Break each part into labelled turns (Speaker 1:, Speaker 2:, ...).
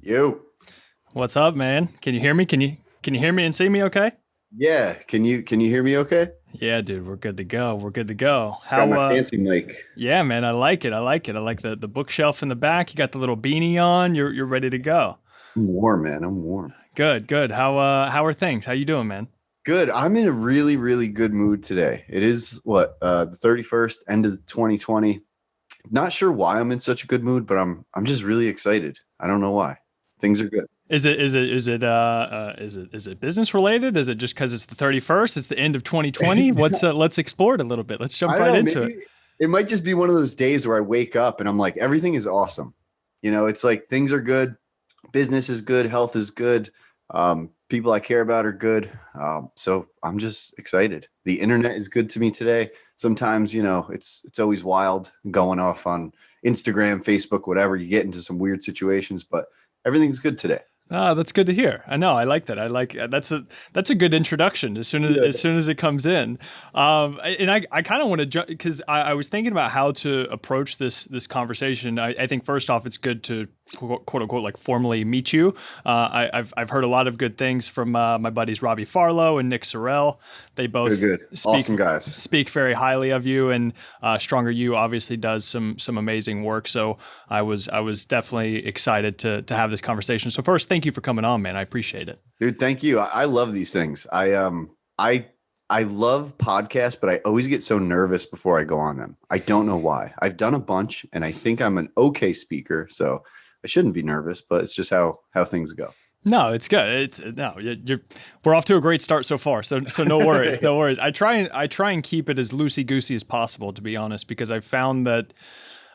Speaker 1: Yo,
Speaker 2: What's up, man? Can you hear me? Can you hear me and see me okay?
Speaker 1: yeah, can you hear me okay?
Speaker 2: Yeah, dude, we're good to go. We're good to go.
Speaker 1: Got
Speaker 2: How
Speaker 1: my fancy mic.
Speaker 2: yeah, man, I like it. I like it. I like the bookshelf in the back. You got the little beanie on. You're ready to go.
Speaker 1: I'm warm, man. I'm warm.
Speaker 2: Good, good. How are things? How you doing, man?
Speaker 1: Good. I'm in a really, really good mood today. It is the 31st, end of 2020. Not sure why I'm in such a good mood, but I'm just really excited. I don't know why. Things are good.
Speaker 2: Is it business related? Is it just because it's the 31st? It's the end of 2020? Let's explore it a little bit. Let's jump
Speaker 1: I don't
Speaker 2: right
Speaker 1: know,
Speaker 2: into it.
Speaker 1: maybe it might just be one of those days where I wake up and I'm like, everything is awesome. It's like things are good, business is good, health is good, people I care about are good. So I'm just excited. The internet is good to me today. Sometimes, it's always wild going off on Instagram, Facebook, whatever. You get into some weird situations, but everything's good today.
Speaker 2: Ah, that's good to hear. I know. I like that. I like that's a good introduction.
Speaker 1: Yeah.
Speaker 2: As soon as it comes in, and I kind of want to jump because I was thinking about how to approach this conversation. I think first off, it's good to quote unquote like formally meet you. I've heard a lot of good things from my buddies Robbie Farlow and Nick Sorrell. They
Speaker 1: Good,
Speaker 2: both
Speaker 1: good. Awesome guys.
Speaker 2: speak very highly of you, and Stronger You obviously does some amazing work. So I was definitely excited to have this conversation. So first, thank you for coming on, man. I appreciate it.
Speaker 1: Dude, thank you. I love these things. I love podcasts, but I always get so nervous before I go on them. I don't know why. I've done a bunch and I think I'm an okay speaker, so I shouldn't be nervous, but it's just how things go.
Speaker 2: No, it's good. It's no, we're off to a great start so far. So no worries, no worries. I try and keep it as loosey goosey as possible, to be honest, because I've found that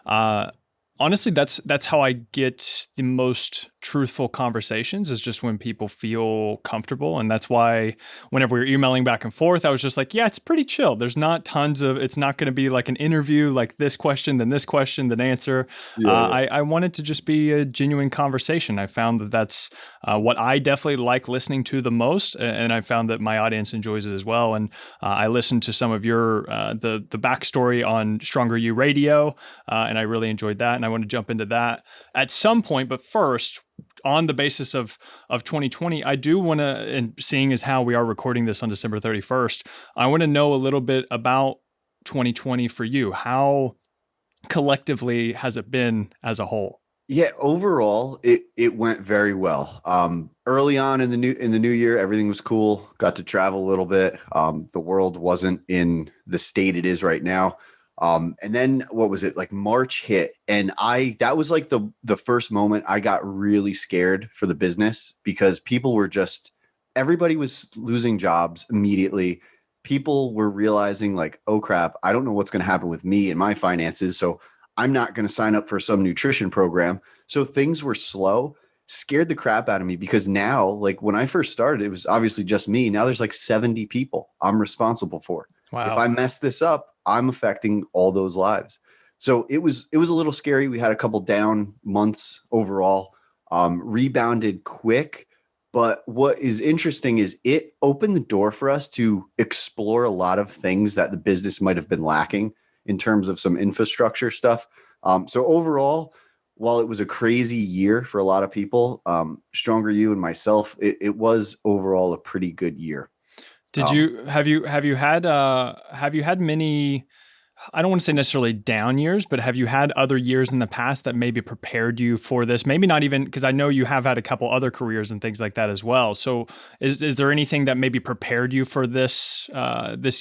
Speaker 2: uh, honestly, that's how I get the most truthful conversations is just when people feel comfortable. And that's why whenever we were emailing back and forth, I was just like, yeah, it's pretty chill. There's not tons of, it's not going to be like an interview, like this question, then answer.
Speaker 1: Yeah,
Speaker 2: I wanted to just be a genuine conversation. I found that that's what I definitely like listening to the most. And I found that my audience enjoys it as well. And I listened to some of your, the backstory on Stronger You Radio, and I really enjoyed that. And I want to jump into that at some point. But first, on the basis of 2020, I do want to, and seeing as how we are recording this on December 31st, I want to know a little bit about 2020 for you. How collectively has it been as a whole?
Speaker 1: yeah. Overall, it went very well. Early on in the new year, everything was cool. Got to travel a little bit. The world wasn't in the state it is right now. And then what was it like? March hit, and I that was like the first moment I got really scared for the business because people were just everybody was losing jobs immediately. People were realizing like, oh crap, I don't know what's going to happen with me and my finances, so I'm not going to sign up for some nutrition program. So things were slow, scared the crap out of me because now, like when I first started, it was obviously just me. Now there's like 70 people I'm responsible for. If
Speaker 2: Wow.
Speaker 1: I mess this up, I'm affecting all those lives. So it was a little scary. We had a couple down months overall, rebounded quick. But what is interesting is it opened the door for us to explore a lot of things that the business might have been lacking in terms of some infrastructure stuff. So overall, while it was a crazy year for a lot of people, Stronger You and myself, it was overall a pretty good year.
Speaker 2: Did
Speaker 1: Um,
Speaker 2: you have you had many, I don't want to say necessarily down years, but have you had other years in the past that maybe prepared you for this? Maybe not even because I know you have had a couple other careers and things like that as well. So is there anything that maybe prepared you for this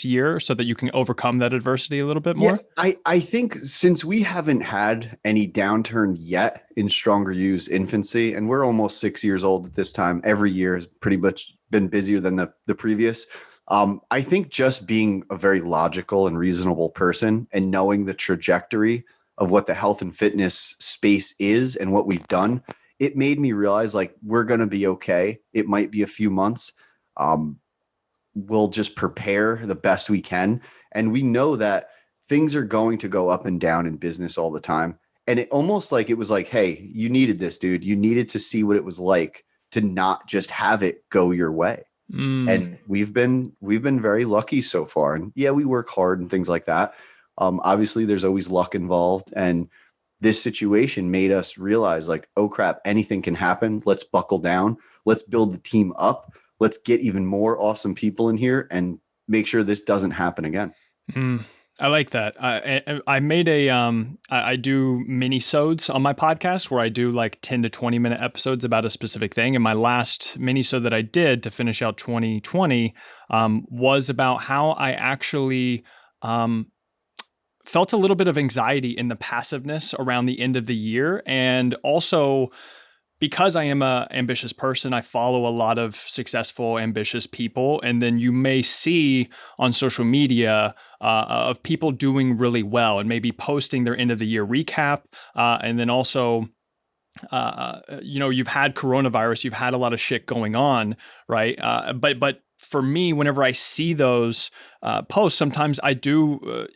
Speaker 2: year so that you can overcome that adversity a little bit
Speaker 1: Yeah,
Speaker 2: more?
Speaker 1: I think since we haven't had any downturn yet in Stronger U's infancy, and we're almost 6 years old at this time, every year has pretty much been busier than the previous. I think just being a very logical and reasonable person and knowing the trajectory of what the health and fitness space is and what we've done, it made me realize like we're going to be okay. It might be a few months. Um, we'll just prepare the best we can. And we know that things are going to go up and down in business all the time. And it almost like it was like, hey, you needed this, dude. You needed to see what it was like to not just have it go your way.
Speaker 2: Mm.
Speaker 1: And we've been very lucky so far. And yeah, we work hard and things like that. Obviously, there's always luck involved, and this situation made us realize like, oh crap, anything can happen. Let's buckle down. Let's build the team up. Let's get even more awesome people in here and make sure this doesn't happen again.
Speaker 2: Mm, I like that. I made I do mini-sodes on my podcast where I do like 10 to 20 minute episodes about a specific thing. And my last mini-sode that I did to finish out 2020 was about how I actually um, felt a little bit of anxiety in the passiveness around the end of the year. And also, because I am a ambitious person, I follow a lot of successful, ambitious people, and then you may see on social media of people doing really well and maybe posting their end of the year recap, and then also. You've had coronavirus, you've had a lot of shit going on, right? But for me, whenever I see those posts, sometimes I do,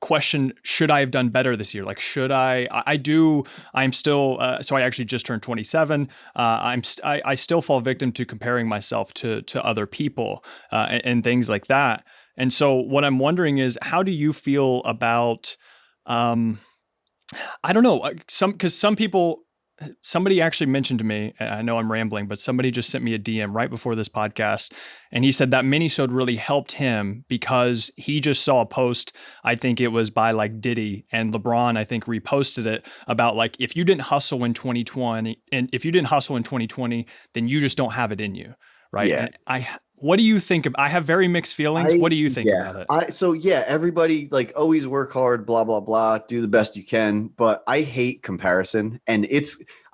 Speaker 2: question, should I have done better this year? Like, should I do, I'm still, so I actually just turned 27. I still fall victim to comparing myself to other people and things like that. And so what I'm wondering is, how do you feel about, I don't know, because some people, somebody actually mentioned to me, I know I'm rambling, but somebody just sent me a DM right before this podcast. And he said that minisode really helped him because he just saw a post. I think it was by like Diddy, and LeBron, I think, reposted it about like, if you didn't hustle in 2020, and if you didn't hustle in 2020, then you just don't have it in you. Right.
Speaker 1: Yeah.
Speaker 2: And what do you think of, I have very mixed feelings. What do you think about it?
Speaker 1: Everybody like always work hard, blah blah blah, do the best you can, but I hate comparison, and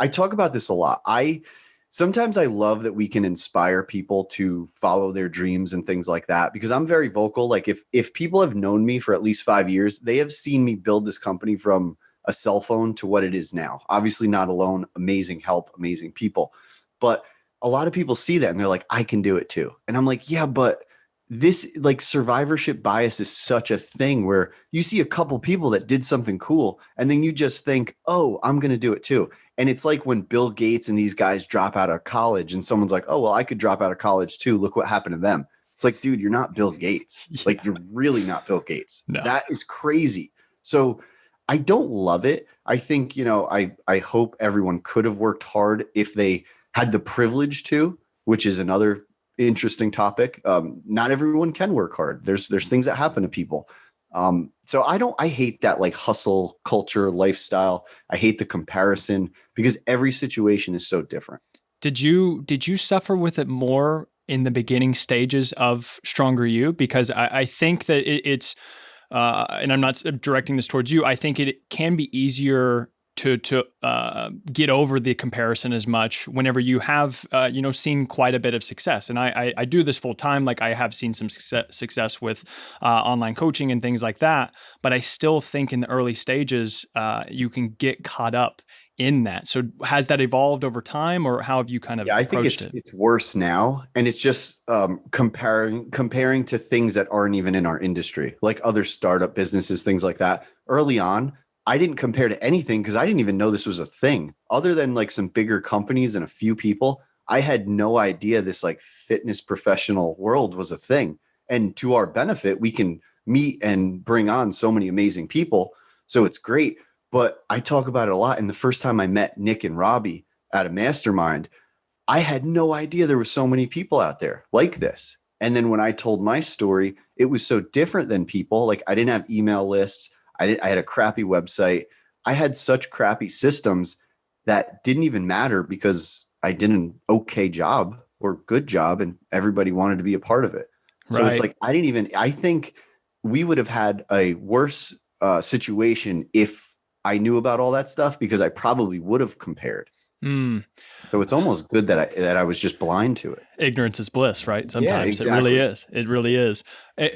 Speaker 1: I talk about this a lot. I sometimes I love that we can inspire people to follow their dreams and things like that, because I'm very vocal. Like if people have known me for at least 5 years, they have seen me build this company from a cell phone to what it is now. Obviously not alone, amazing help, amazing people, but a lot of people see that and they're like, I can do it too. And I'm like, yeah, but this like survivorship bias is such a thing where you see a couple people that did something cool and then you just think, oh, I'm going to do it too. And it's like when Bill Gates and these guys drop out of college and someone's like, oh, well, I could drop out of college too. Look what happened to them. It's like, dude, you're not Bill Gates.
Speaker 2: Yeah.
Speaker 1: Like, you're really not Bill Gates.
Speaker 2: No.
Speaker 1: That is crazy. So I don't love it. I think, I hope everyone could have worked hard if they had the privilege to, which is another interesting topic. Not everyone can work hard. There's things that happen to people. So I hate that like hustle culture lifestyle. I hate the comparison because every situation is so different.
Speaker 2: Did you suffer with it more in the beginning stages of Stronger You? Because I think that it's and I'm not directing this towards you. I think it can be easier to get over the comparison as much whenever you have seen quite a bit of success. And I do this full time. Like, I have seen some success with online coaching and things like that. But I still think in the early stages you can get caught up in that. So has that evolved over time, or how have you kind of
Speaker 1: Yeah, I think
Speaker 2: approached
Speaker 1: it's
Speaker 2: it?
Speaker 1: it's worse now, and it's just comparing to things that aren't even in our industry, like other startup businesses, things like that. Early on, I didn't compare to anything because I didn't even know this was a thing. Other than like some bigger companies and a few people, I had no idea this like fitness professional world was a thing. And to our benefit, we can meet and bring on so many amazing people. So it's great. But I talk about it a lot. And the first time I met Nick and Robbie at a mastermind, I had no idea there were so many people out there like this. And then when I told my story, it was so different than people. Like, I didn't have email lists. I had a crappy website. I had such crappy systems that didn't even matter because I did an okay job or good job and everybody wanted to be a part of it. So it's
Speaker 2: Right.
Speaker 1: like, I think we would have had a worse situation if I knew about all that stuff, because I probably would have compared.
Speaker 2: Mm.
Speaker 1: So it's almost good that I was just blind to it.
Speaker 2: Ignorance is bliss, right?
Speaker 1: Yeah,
Speaker 2: Sometimes it really
Speaker 1: exactly.
Speaker 2: is. It really is.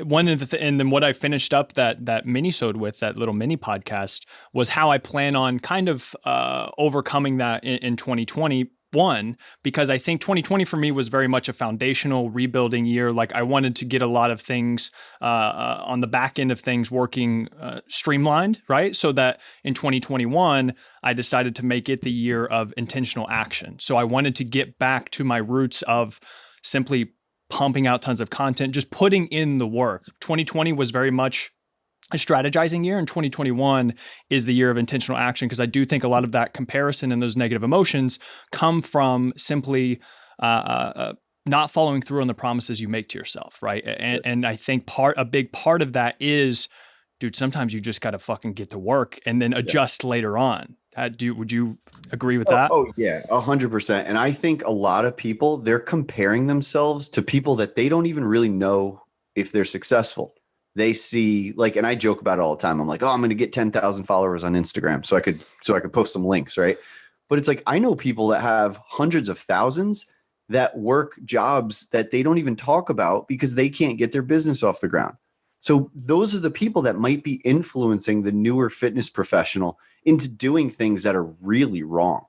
Speaker 2: One of the and then what I finished up that mini-sode with, that little mini podcast, was how I plan on kind of overcoming that in 2021, because I think 2020 for me was very much a foundational rebuilding year. Like, I wanted to get a lot of things on the back end of things working streamlined, right? So that in 2021, I decided to make it the year of intentional action. So I wanted to get back to my roots of simply pumping out tons of content, just putting in the work. 2020 was very much a strategizing year, and 2021 is the year of intentional action, because I do think a lot of that comparison and those negative emotions come from simply not following through on the promises you make to yourself, right? And I think a big part of that is, dude, sometimes you just got to fucking get to work and then
Speaker 1: Yeah.
Speaker 2: adjust later on. Would you agree with
Speaker 1: Oh,
Speaker 2: that?
Speaker 1: oh yeah, 100%. And I think a lot of people, they're comparing themselves to people that they don't even really know if they're successful. They see like, and I joke about it all the time. I'm like, oh, I'm going to get 10,000 followers on Instagram so I could post some links, right? But it's like I know people that have hundreds of thousands that work jobs that they don't even talk about because they can't get their business off the ground. So those are the people that might be influencing the newer fitness professional into doing things that are really wrong,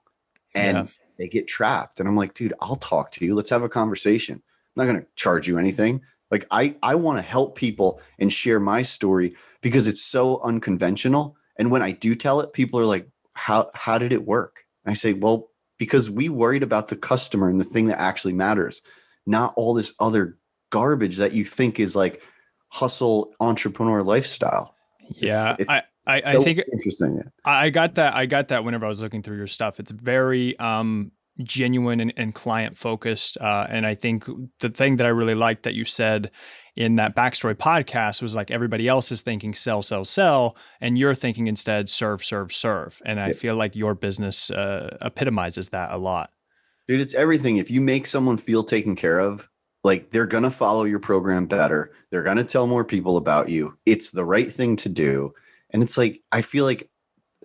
Speaker 2: Yeah.
Speaker 1: and they get trapped. And I'm like, dude, I'll talk to you. Let's have a conversation. I'm not going to charge you anything. Like I want to help people and share my story because it's so unconventional. And when I do tell it, people are like, how did it work? And I say, well, because we worried about the customer and the thing that actually matters, not all this other garbage that you think is like hustle entrepreneur lifestyle.
Speaker 2: Yeah.
Speaker 1: It's
Speaker 2: I
Speaker 1: so
Speaker 2: think
Speaker 1: interesting.
Speaker 2: I got that. I got that whenever I was looking through your stuff. It's very genuine and client focused. And I think the thing that I really liked that you said in that backstory podcast was like, everybody else is thinking sell, sell, sell, and you're thinking instead serve, serve, serve. And I
Speaker 1: Yeah.
Speaker 2: feel like your business epitomizes that a lot.
Speaker 1: Dude, it's everything. If you make someone feel taken care of, like they're going to follow your program better. They're going to tell more people about you. It's the right thing to do. And it's like, I feel like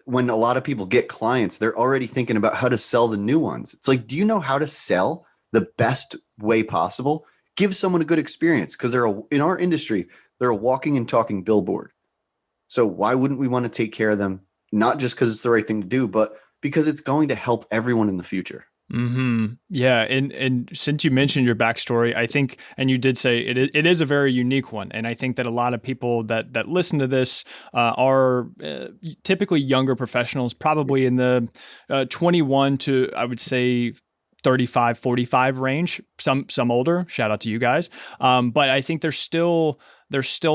Speaker 1: when a lot of people get clients, they're already thinking about how to sell the new ones. It's like, do you know how to sell the best way possible? Give someone a good experience because in our industry, they're a walking and talking billboard. So why wouldn't we want to take care of them? Not just because it's the right thing to do, but because it's going to help everyone in the future.
Speaker 2: Yeah, and since you mentioned your backstory, I think, and you did say it is a very unique one, and I think that a lot of people that listen to this are typically younger professionals, probably in the 21 to, I would say, 35, 45 range, some older. Shout out to you guys. But I think they're still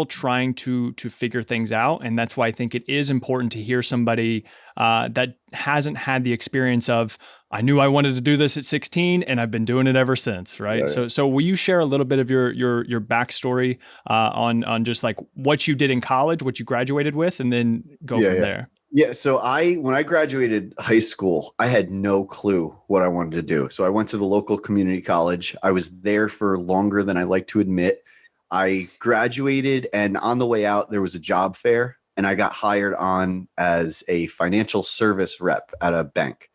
Speaker 2: trying to figure things out, and that's why I think it is important to hear somebody that hasn't had the experience of, I knew I wanted to do this at 16 and I've been doing it ever since, right?
Speaker 1: Yeah,
Speaker 2: So will you share a little bit of your backstory on just like what you did in college, what you graduated with, and then go
Speaker 1: yeah,
Speaker 2: from
Speaker 1: yeah.
Speaker 2: there?
Speaker 1: Yeah, so when I graduated high school, I had no clue what I wanted to do. So I went to the local community college. I was there for longer than I like to admit. I graduated, and on the way out there was a job fair, and I got hired on as a financial service rep at a bank.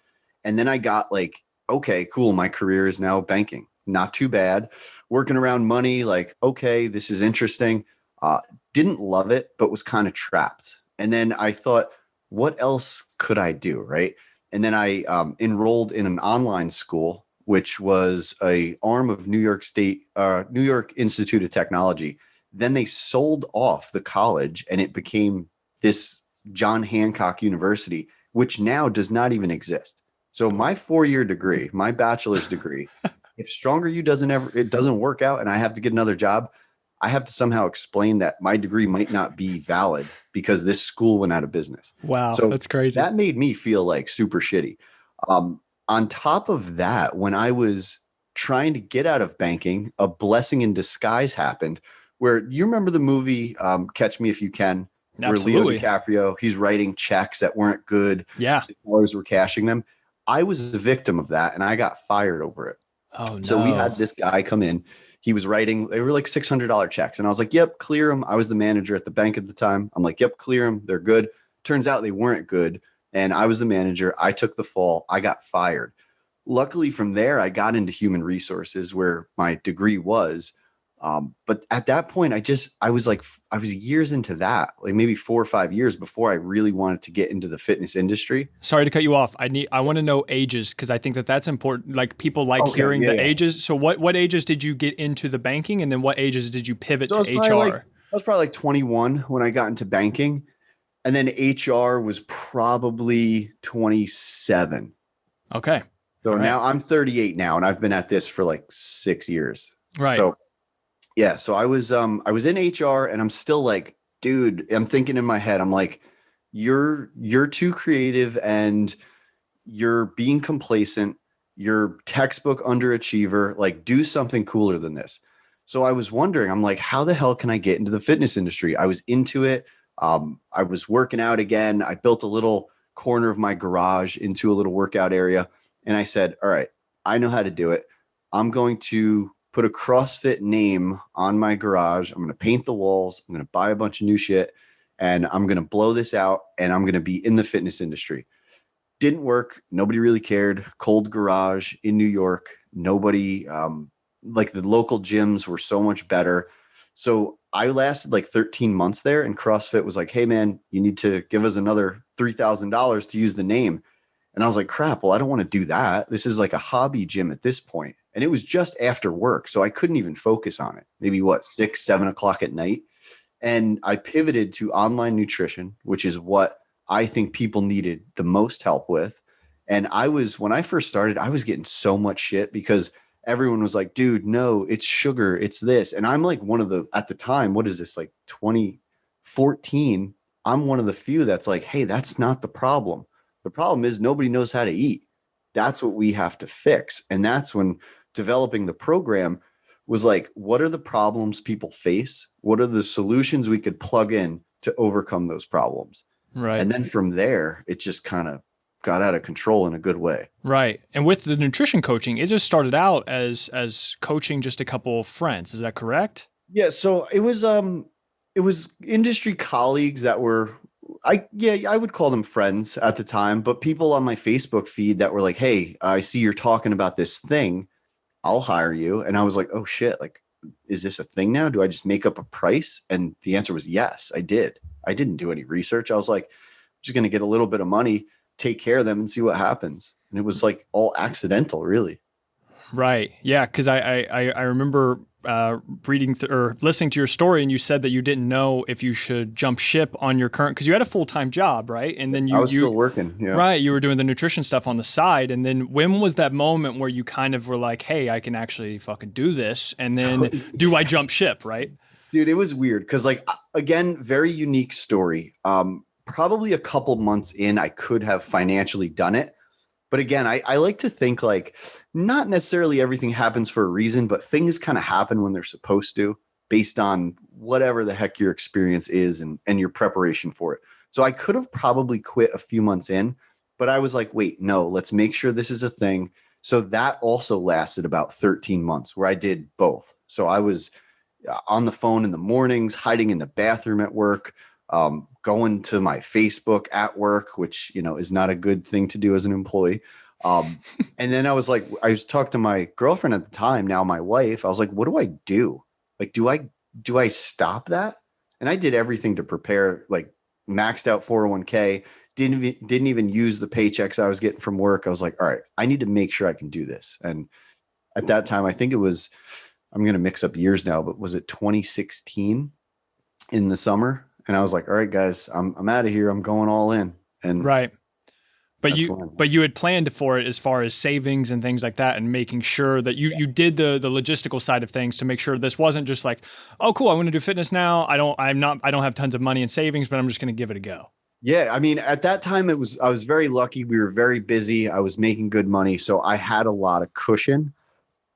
Speaker 1: And then I got like, okay, cool, my career is now banking. Not too bad. Working around money, like, okay, this is interesting. Uh, didn't love it, but was kind of trapped. And then I thought, what else could I do? Right. And then I enrolled in an online school, which was a arm of New York Institute of Technology. Then they sold off the college and it became this John Hancock University, which now does not even exist. So my 4-year degree, my bachelor's degree, if Stronger You it doesn't work out and I have to get another job, I have to somehow explain that my degree might not be valid because this school went out of business.
Speaker 2: Wow,
Speaker 1: So
Speaker 2: that's crazy.
Speaker 1: that made me feel like super shitty. On top of that, when I was trying to get out of banking, a blessing in disguise happened where you remember the movie Catch Me If You Can, where Leo
Speaker 2: Absolutely.
Speaker 1: DiCaprio, he's writing checks that weren't good,
Speaker 2: Yeah.
Speaker 1: the tellers were cashing them. I was a victim of that and I got fired over it.
Speaker 2: Oh
Speaker 1: So we
Speaker 2: no.
Speaker 1: had this guy come in. He was writing, they were like $600 checks. And I was like, yep, clear them. I was the manager at the bank at the time. I'm like, yep, clear them. They're good. Turns out they weren't good. And I was the manager. I took the fall. I got fired. Luckily, from there, I got into human resources where my degree was. But at that point, I was years into that, like maybe 4 or 5 years before I really wanted to get into the fitness industry.
Speaker 2: Sorry to cut you off. I want to know ages, because I think that that's important. Like, people like
Speaker 1: Okay.
Speaker 2: hearing
Speaker 1: Yeah.
Speaker 2: the
Speaker 1: Yeah.
Speaker 2: ages. So what ages did you get into the banking, and then what ages did you pivot
Speaker 1: So
Speaker 2: to HR?
Speaker 1: I was probably like 21 when I got into banking. And then HR was probably 27.
Speaker 2: Okay.
Speaker 1: So
Speaker 2: All right.
Speaker 1: now I'm 38 now, and I've been at this for like 6 years.
Speaker 2: Right.
Speaker 1: So yeah, so I was in HR, and I'm still like dude, I'm thinking in my head, I'm like, you're too creative and you're being complacent. You're textbook underachiever. Like, do something cooler than this. So I was wondering, I'm like, how the hell can I get into the fitness industry? I was into it. I was working out again. I built a little corner of my garage into a little workout area. And I said, all right, I know how to do it. I'm going to put a CrossFit name on my garage. I'm going to paint the walls. I'm going to buy a bunch of new shit and I'm going to blow this out and I'm going to be in the fitness industry. Didn't work. Nobody really cared. Cold garage in New York. Nobody, like the local gyms were so much better. So I lasted like 13 months there, and CrossFit was like, hey, man, you need to give us another $3,000 to use the name. And I was like, crap, well, I don't want to do that. This is like a hobby gym at this point. And it was just after work. So I couldn't even focus on it. Maybe what, 6, 7 o'clock at night. And I pivoted to online nutrition, which is what I think people needed the most help with. And when I first started, I was getting so much shit because everyone was like, dude, no, it's sugar, it's this. And I'm like one of the, at the time, what is this, like 2014? I'm one of the few that's like, hey, that's not the problem. The problem is nobody knows how to eat. That's what we have to fix. And that's when developing the program was like, what are the problems people face? What are the solutions we could plug in to overcome those problems?
Speaker 2: Right.
Speaker 1: And then from there, it just kind of got out of control in a good way.
Speaker 2: Right. And with the nutrition coaching, it just started out as coaching just a couple of friends. Is that correct?
Speaker 1: Yeah, so it was industry colleagues that were I would call them friends at the time, but people on my Facebook feed that were like, "Hey, I see you're talking about this thing. I'll hire you." And I was like, "Oh shit, like is this a thing now? Do I just make up a price?" And the answer was yes, I did. I didn't do any research. I was like, I'm just going to get a little bit of money, take care of them and see what happens. And it was like all accidental, really.
Speaker 2: Right. Yeah. Because I remember reading or listening to your story, and you said that you didn't know if you should jump ship on your current because you had a full time job, right? And then
Speaker 1: I was still working. Yeah.
Speaker 2: right, you were doing the nutrition stuff on the side. And then when was that moment where you kind of were like, hey, I can actually fucking do this? And
Speaker 1: So
Speaker 2: then do I jump ship? Right.
Speaker 1: dude, it was weird because, like, again, very unique story. Probably a couple months in, I could have financially done it. But again, I like to think like not necessarily everything happens for a reason, but things kind of happen when they're supposed to based on whatever the heck your experience is and your preparation for it. So I could have probably quit a few months in, but I was like, wait, no, let's make sure this is a thing. So that also lasted about 13 months where I did both. So I was on the phone in the mornings, hiding in the bathroom at work, going to my Facebook at work, which, is not a good thing to do as an employee. And then I was like, I was talking to my girlfriend at the time, now my wife. I was like, what do I do? Like, do I stop that? And I did everything to prepare, like maxed out 401k, didn't even use the paychecks I was getting from work. I was like, all right, I need to make sure I can do this. And at that time, I think it was, I'm going to mix up years now, but was it 2016 in the summer? And I was like, all right, guys, I'm out of here. I'm going all in. And
Speaker 2: Right. But
Speaker 1: that's
Speaker 2: you
Speaker 1: when,
Speaker 2: but you had planned for it as far as savings and things like that, and making sure that you did the logistical side of things to make sure this wasn't just like, oh cool, I want to do fitness now. I don't have tons of money in savings, but I'm just going to give it a go.
Speaker 1: yeah, I mean, at that time I was very lucky. We were very busy. I was making good money. So I had a lot of cushion,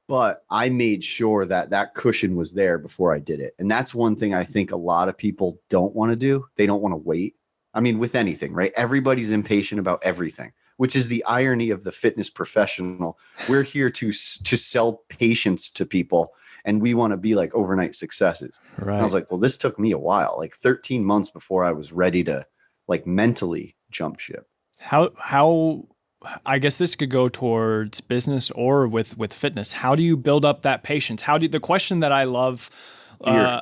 Speaker 1: but I made sure that that cushion was there before I did it. And that's one thing I think a lot of people don't want to do. They don't want to wait. I mean, with anything, right? Everybody's impatient about everything, which is the irony of the fitness professional. We're here to sell patience to people, and we want to be like overnight successes. And I was
Speaker 2: Right.
Speaker 1: like, well, this took me a while, like 13 months before I was ready to like mentally jump ship.
Speaker 2: How I guess this could go towards business or with fitness. How do you build up that patience? How do the question that I love
Speaker 1: Beer.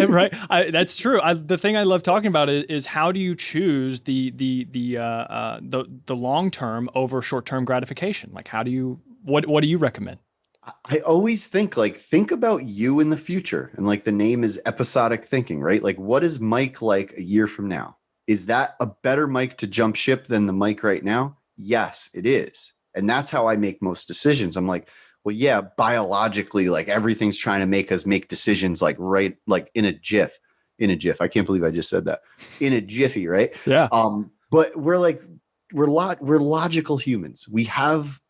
Speaker 2: right. That's true. The thing I love talking about is how do you choose the long term over short term gratification? Like, how do you what do you recommend?
Speaker 1: I always think about you in the future. And like the name is episodic thinking, right? Like what is Mike like a year from now? Is that a better Mike to jump ship than the Mike right now? Yes, it is. And that's how I make most decisions. I'm like, well, yeah, biologically, like everything's trying to make us make decisions like right, like in a jiff. in a jiff. I can't believe I just said that. In a jiffy, right?
Speaker 2: Yeah.
Speaker 1: But we're logical humans. We have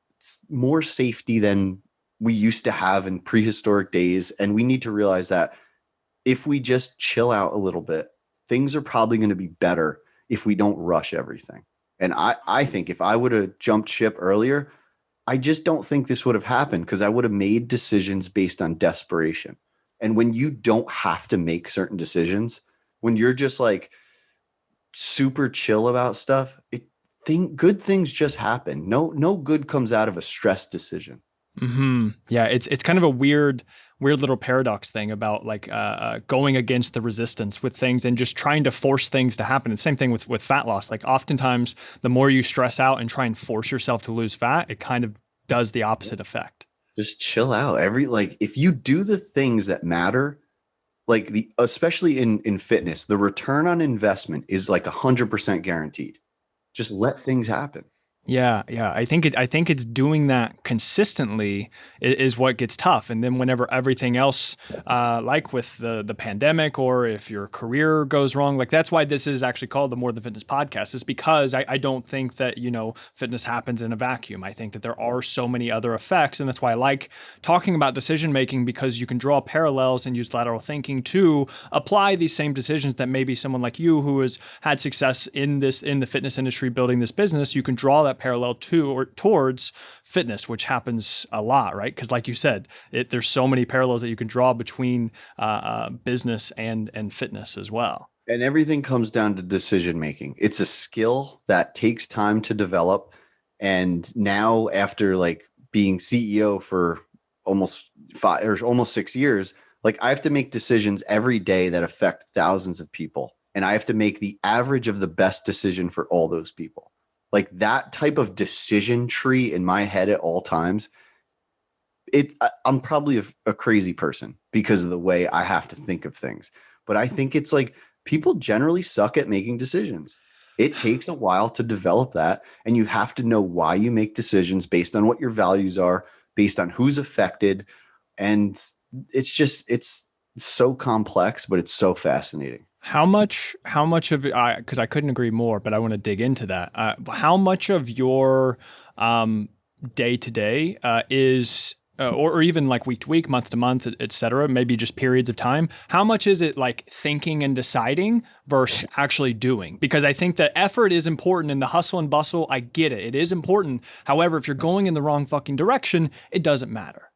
Speaker 1: more safety than we used to have in prehistoric days, and we need to realize that if we just chill out a little bit, things are probably going to be better if we don't rush everything. And I think if I would have jumped ship earlier, I just don't think this would have happened because I would have made decisions based on desperation. And when you don't have to make certain decisions, when you're just like super chill about stuff, good things just happen. No good comes out of a stress decision.
Speaker 2: Yeah, it's kind of a weird little paradox thing about like going against the resistance with things and just trying to force things to happen. And same thing with fat loss. Like oftentimes, the more you stress out and try and force yourself to lose fat, it kind of does the opposite effect.
Speaker 1: Just chill out. If you do the things that matter, like the especially in fitness, the return on investment is like 100% guaranteed. Just let things happen.
Speaker 2: Yeah. I think it's doing that consistently is what gets tough. And then whenever everything else, like with the pandemic, or if your career goes wrong, like that's why this is actually called the More Than Fitness podcast. Is because I don't think that fitness happens in a vacuum. I think that there are so many other effects, and that's why I like talking about decision making, because you can draw parallels and use lateral thinking to apply these same decisions that maybe someone like you who has had success in the fitness industry building this business, you can draw that parallel to or towards fitness, which happens a lot, right? Because like you said, there's so many parallels that you can draw between business and fitness as well.
Speaker 1: And everything comes down to decision making. It's a skill that takes time to develop. And now, after like being CEO for almost 6 years, like I have to make decisions every day that affect thousands of people. And I have to make the average of the best decision for all those people. Like that type of decision tree in my head at all times, I'm probably a crazy person because of the way I have to think of things. But I think it's like people generally suck at making decisions. It takes a while to develop that, and you have to know why you make decisions based on what your values are, based on who's affected, and it's so complex, but it's so fascinating.
Speaker 2: How much of because I couldn't agree more, but I want to dig into that. How much of your day to day is or even like week to week, month to month, et cetera, maybe just periods of time. How much is it like thinking and deciding versus actually doing? Because I think that effort is important in the hustle and bustle. I get it. It is important. However, if you're going in the wrong fucking direction, it doesn't matter.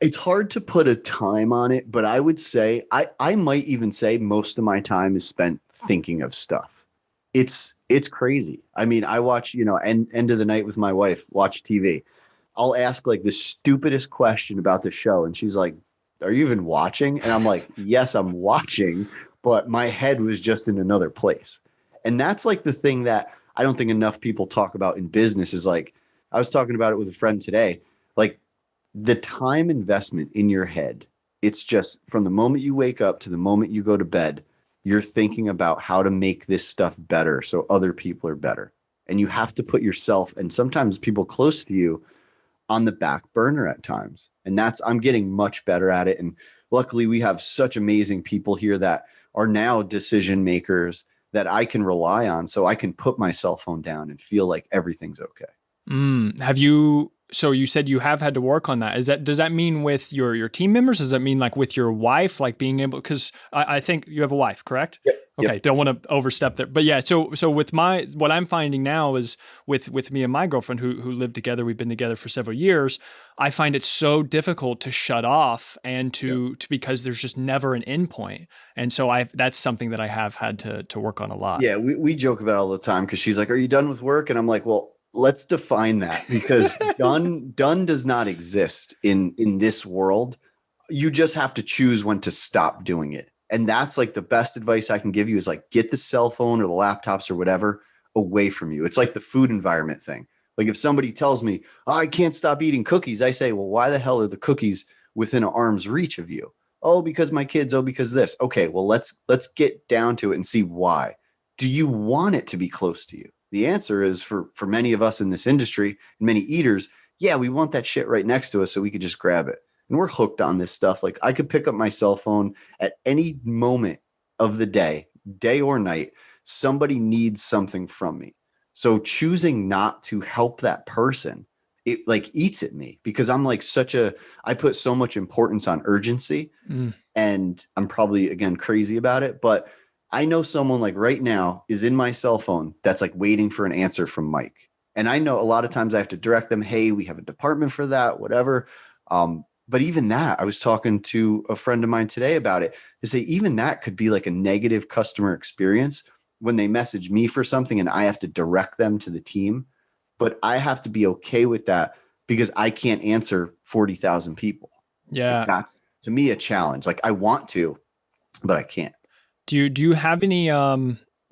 Speaker 1: It's hard to put a time on it, but I would say I might even say most of my time is spent thinking of stuff. It's crazy. I mean, I watch, end of the night with my wife, watch TV. I'll ask like the stupidest question about the show, and she's like, "Are you even watching?" And I'm like, "Yes, I'm watching, but my head was just in another place." And that's like the thing that I don't think enough people talk about in business is like I was talking about it with a friend today. Like the time investment in your head, it's just from the moment you wake up to the moment you go to bed, you're thinking about how to make this stuff better so other people are better. And you have to put yourself and sometimes people close to you on the back burner at times. And I'm getting much better at it. And luckily, we have such amazing people here that are now decision makers that I can rely on. So I can put my cell phone down and feel like everything's okay.
Speaker 2: Have you? So you said you have had to work on that. Does that mean with your team members? Does that mean like with your wife, like being able? Because I think you have a wife, correct?
Speaker 1: Yep.
Speaker 2: Okay,
Speaker 1: Yep.
Speaker 2: don't want to overstep there, but yeah. So with what I'm finding now is with me and my girlfriend who live together. We've been together for several years. I find it so difficult to shut off and
Speaker 1: Yep.
Speaker 2: to because there's just never an end point. And so that's something that I have had to work on a lot.
Speaker 1: Yeah, we joke about it all the time because she's like, "Are you done with work?" And I'm like, "Well, let's define that because done does not exist in this world. You just have to choose when to stop doing it. And that's like the best advice I can give you is like get the cell phone or the laptops or whatever away from you. It's like the food environment thing. Like if somebody tells me, "Oh, I can't stop eating cookies," I say, "Well, why the hell are the cookies within an arm's reach of you?" "Oh, because my kids, oh, because this." Okay, well, let's get down to it and see why. Do you want it to be close to you? The answer is for many of us in this industry, many eaters, yeah, we want that shit right next to us so we could just grab it. And we're hooked on this stuff. Like I could pick up my cell phone at any moment of the day or night, somebody needs something from me. So choosing not to help that person, it like eats at me because I'm like I put so much importance on urgency,
Speaker 2: Mm.
Speaker 1: and I'm probably again crazy about it, but I know someone like right now is in my cell phone that's like waiting for an answer from Mike. And I know a lot of times I have to direct them, hey, we have a department for that, whatever. But even that, I was talking to a friend of mine today about it, to say even that could be like a negative customer experience when they message me for something and I have to direct them to the team. But I have to be okay with that because I can't answer 40,000 people. Like
Speaker 2: Yeah.
Speaker 1: that's to me a challenge. Like I want to, but I can't.
Speaker 2: Do you have any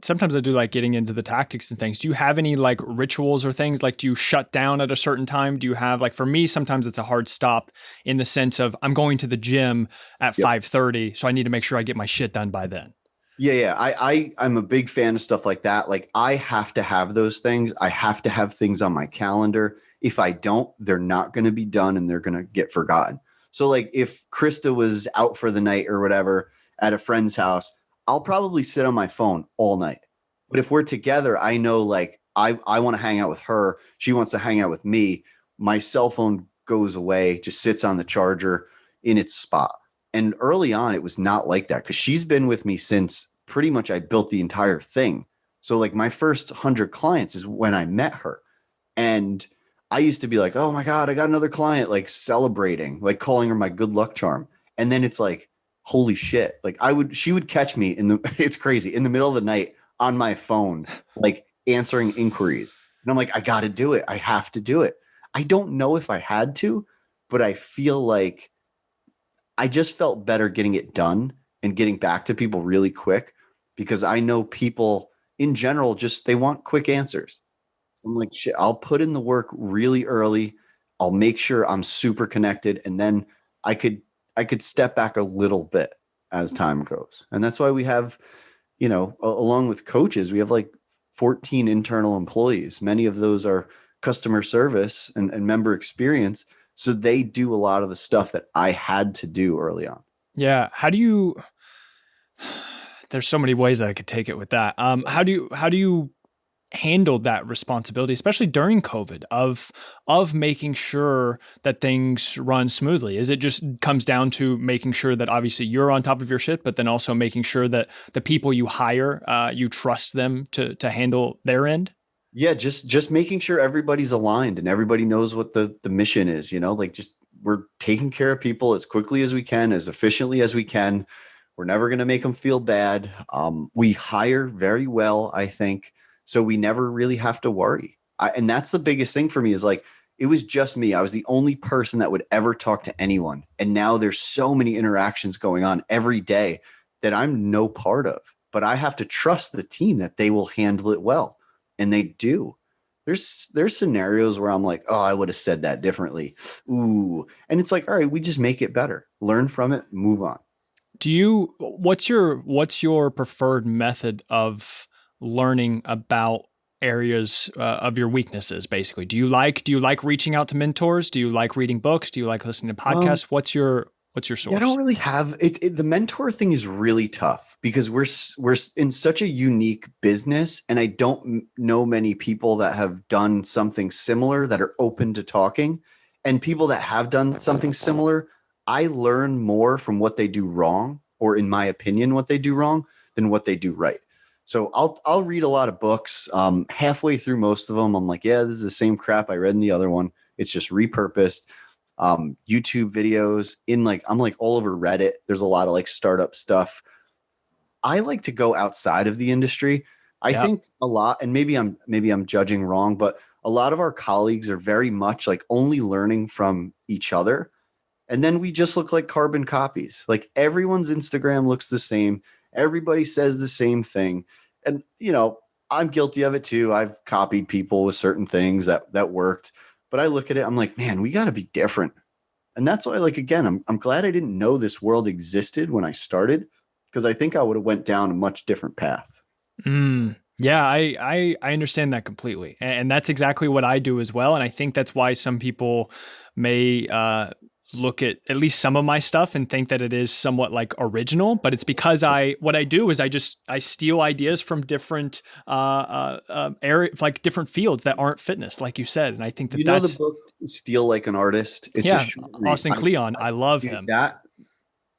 Speaker 2: sometimes I do like getting into the tactics and things. Do you have any like rituals or things? Like do you shut down at a certain time? Do you have like for me sometimes it's a hard stop in the sense of I'm going to the gym at
Speaker 1: Yep.
Speaker 2: 5:30, so I need to make sure I get my shit done by then.
Speaker 1: Yeah. I'm a big fan of stuff like that. Like I have to have those things. I have to have things on my calendar. If I don't, they're not going to be done and they're going to get forgotten. So like if Krista was out for the night or whatever at a friend's house, I'll probably sit on my phone all night. But if we're together, I know like I want to hang out with her. She wants to hang out with me. My cell phone goes away, just sits on the charger in its spot. And early on, it was not like that because she's been with me since pretty much I built the entire thing. So, like, my first 100 clients is when I met her. And I used to be like, oh my God, I got another client, like celebrating, like calling her my good luck charm. And then it's like, holy shit. Like, she would catch me it's crazy, in the middle of the night on my phone, like answering inquiries. And I'm like, I got to do it. I have to do it. I don't know if I had to, but I feel like I just felt better getting it done and getting back to people really quick because I know people in general just they want quick answers. I'm like, shit, I'll put in the work really early. I'll make sure I'm super connected and then I could I could step back a little bit as time goes. And that's why we have, along with coaches, we have like 14 internal employees. Many of those are customer service and member experience. So they do a lot of the stuff that I had to do early on.
Speaker 2: Yeah, how do you there's so many ways that I could take it with that. How do you handled that responsibility, especially during COVID, of making sure that things run smoothly? Is it just comes down to making sure that obviously you're on top of your shit, but then also making sure that the people you hire, you trust them to handle their end?
Speaker 1: Yeah, just making sure everybody's aligned and everybody knows what the mission is, like just we're taking care of people as quickly as we can, as efficiently as we can. We're never going to make them feel bad. We hire very well, I think, so we never really have to worry. And that's the biggest thing for me is like it was just me. I was the only person that would ever talk to anyone. And now there's so many interactions going on every day that I'm no part of. But I have to trust the team that they will handle it well. And they do. There's scenarios where I'm like, oh, I would have said that differently. Ooh. And it's like, all right, we just make it better. Learn from it, move on.
Speaker 2: What's your preferred method of learning about areas of your weaknesses basically? Do you like reaching out to mentors? Do you like reading books? Do you like listening to
Speaker 1: Um,
Speaker 2: podcasts? What's your
Speaker 1: Yeah, I don't
Speaker 2: source?
Speaker 1: really have the mentor thing is really tough because we're in such a unique business, and I don't know many people that have done something similar that are open to talking, and people that have done something similar, I learn more from what they do wrong, or in my opinion, what they do wrong than what they do right. So I'll read a lot of books. Halfway through most of them, I'm like, yeah, this is the same crap I read in the other one. It's just repurposed. YouTube videos in like I'm like all over Reddit. There's a lot of like startup stuff. I like to go outside of the industry. I
Speaker 2: Yeah.
Speaker 1: think a lot, and maybe I'm judging wrong, but a lot of our colleagues are very much like only learning from each other. And then we just look like carbon copies. Like everyone's Instagram looks the same. Everybody says the same thing. And I'm guilty of it too. I've copied people with certain things that worked. But I look at it, I'm like, man, we got to be different. And that's why, like, again, I'm glad I didn't know this world existed when I started, because I think I would have went down a much different path.
Speaker 2: Yeah, I understand that completely, and that's exactly what I do as well. And I think that's why some people may look at least some of my stuff and think that it is somewhat like original, but it's because what I do is I steal ideas from different areas, like different fields that aren't fitness, like you said. And I think that
Speaker 1: You know the
Speaker 2: that's,
Speaker 1: book Steal Like an Artist? It's a
Speaker 2: yeah,
Speaker 1: short read.
Speaker 2: Austin Kleon. I love
Speaker 1: Dude,
Speaker 2: him.
Speaker 1: that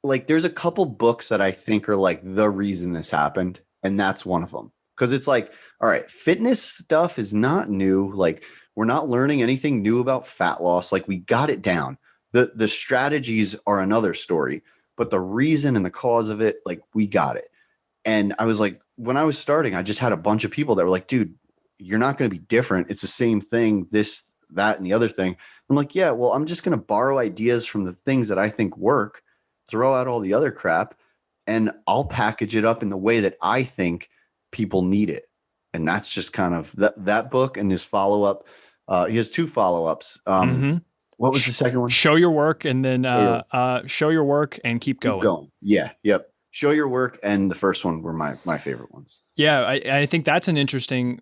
Speaker 1: like there's a couple books that I think are like the reason this happened, and that's one of them. Because it's like, all right, fitness stuff is not new. Like we're not learning anything new about fat loss. Like we got it down. The strategies are another story, but the reason and the cause of it, like we got it. And I was like, when I was starting, I just had a bunch of people that were like, dude, you're not going to be different. It's the same thing, this, that, and the other thing. I'm like, yeah, well, I'm just going to borrow ideas from the things that I think work, throw out all the other crap, and I'll package it up in the way that I think people need it. And that's just kind of that book and his follow up. He has two follow ups.
Speaker 2: Mm-hmm.
Speaker 1: What was the second one?
Speaker 2: Show your work and then
Speaker 1: Show
Speaker 2: show your work and keep
Speaker 1: Keep
Speaker 2: going.
Speaker 1: going. Yeah. Yep. Show your work and the first one were my favorite ones.
Speaker 2: Yeah, I think that's an interesting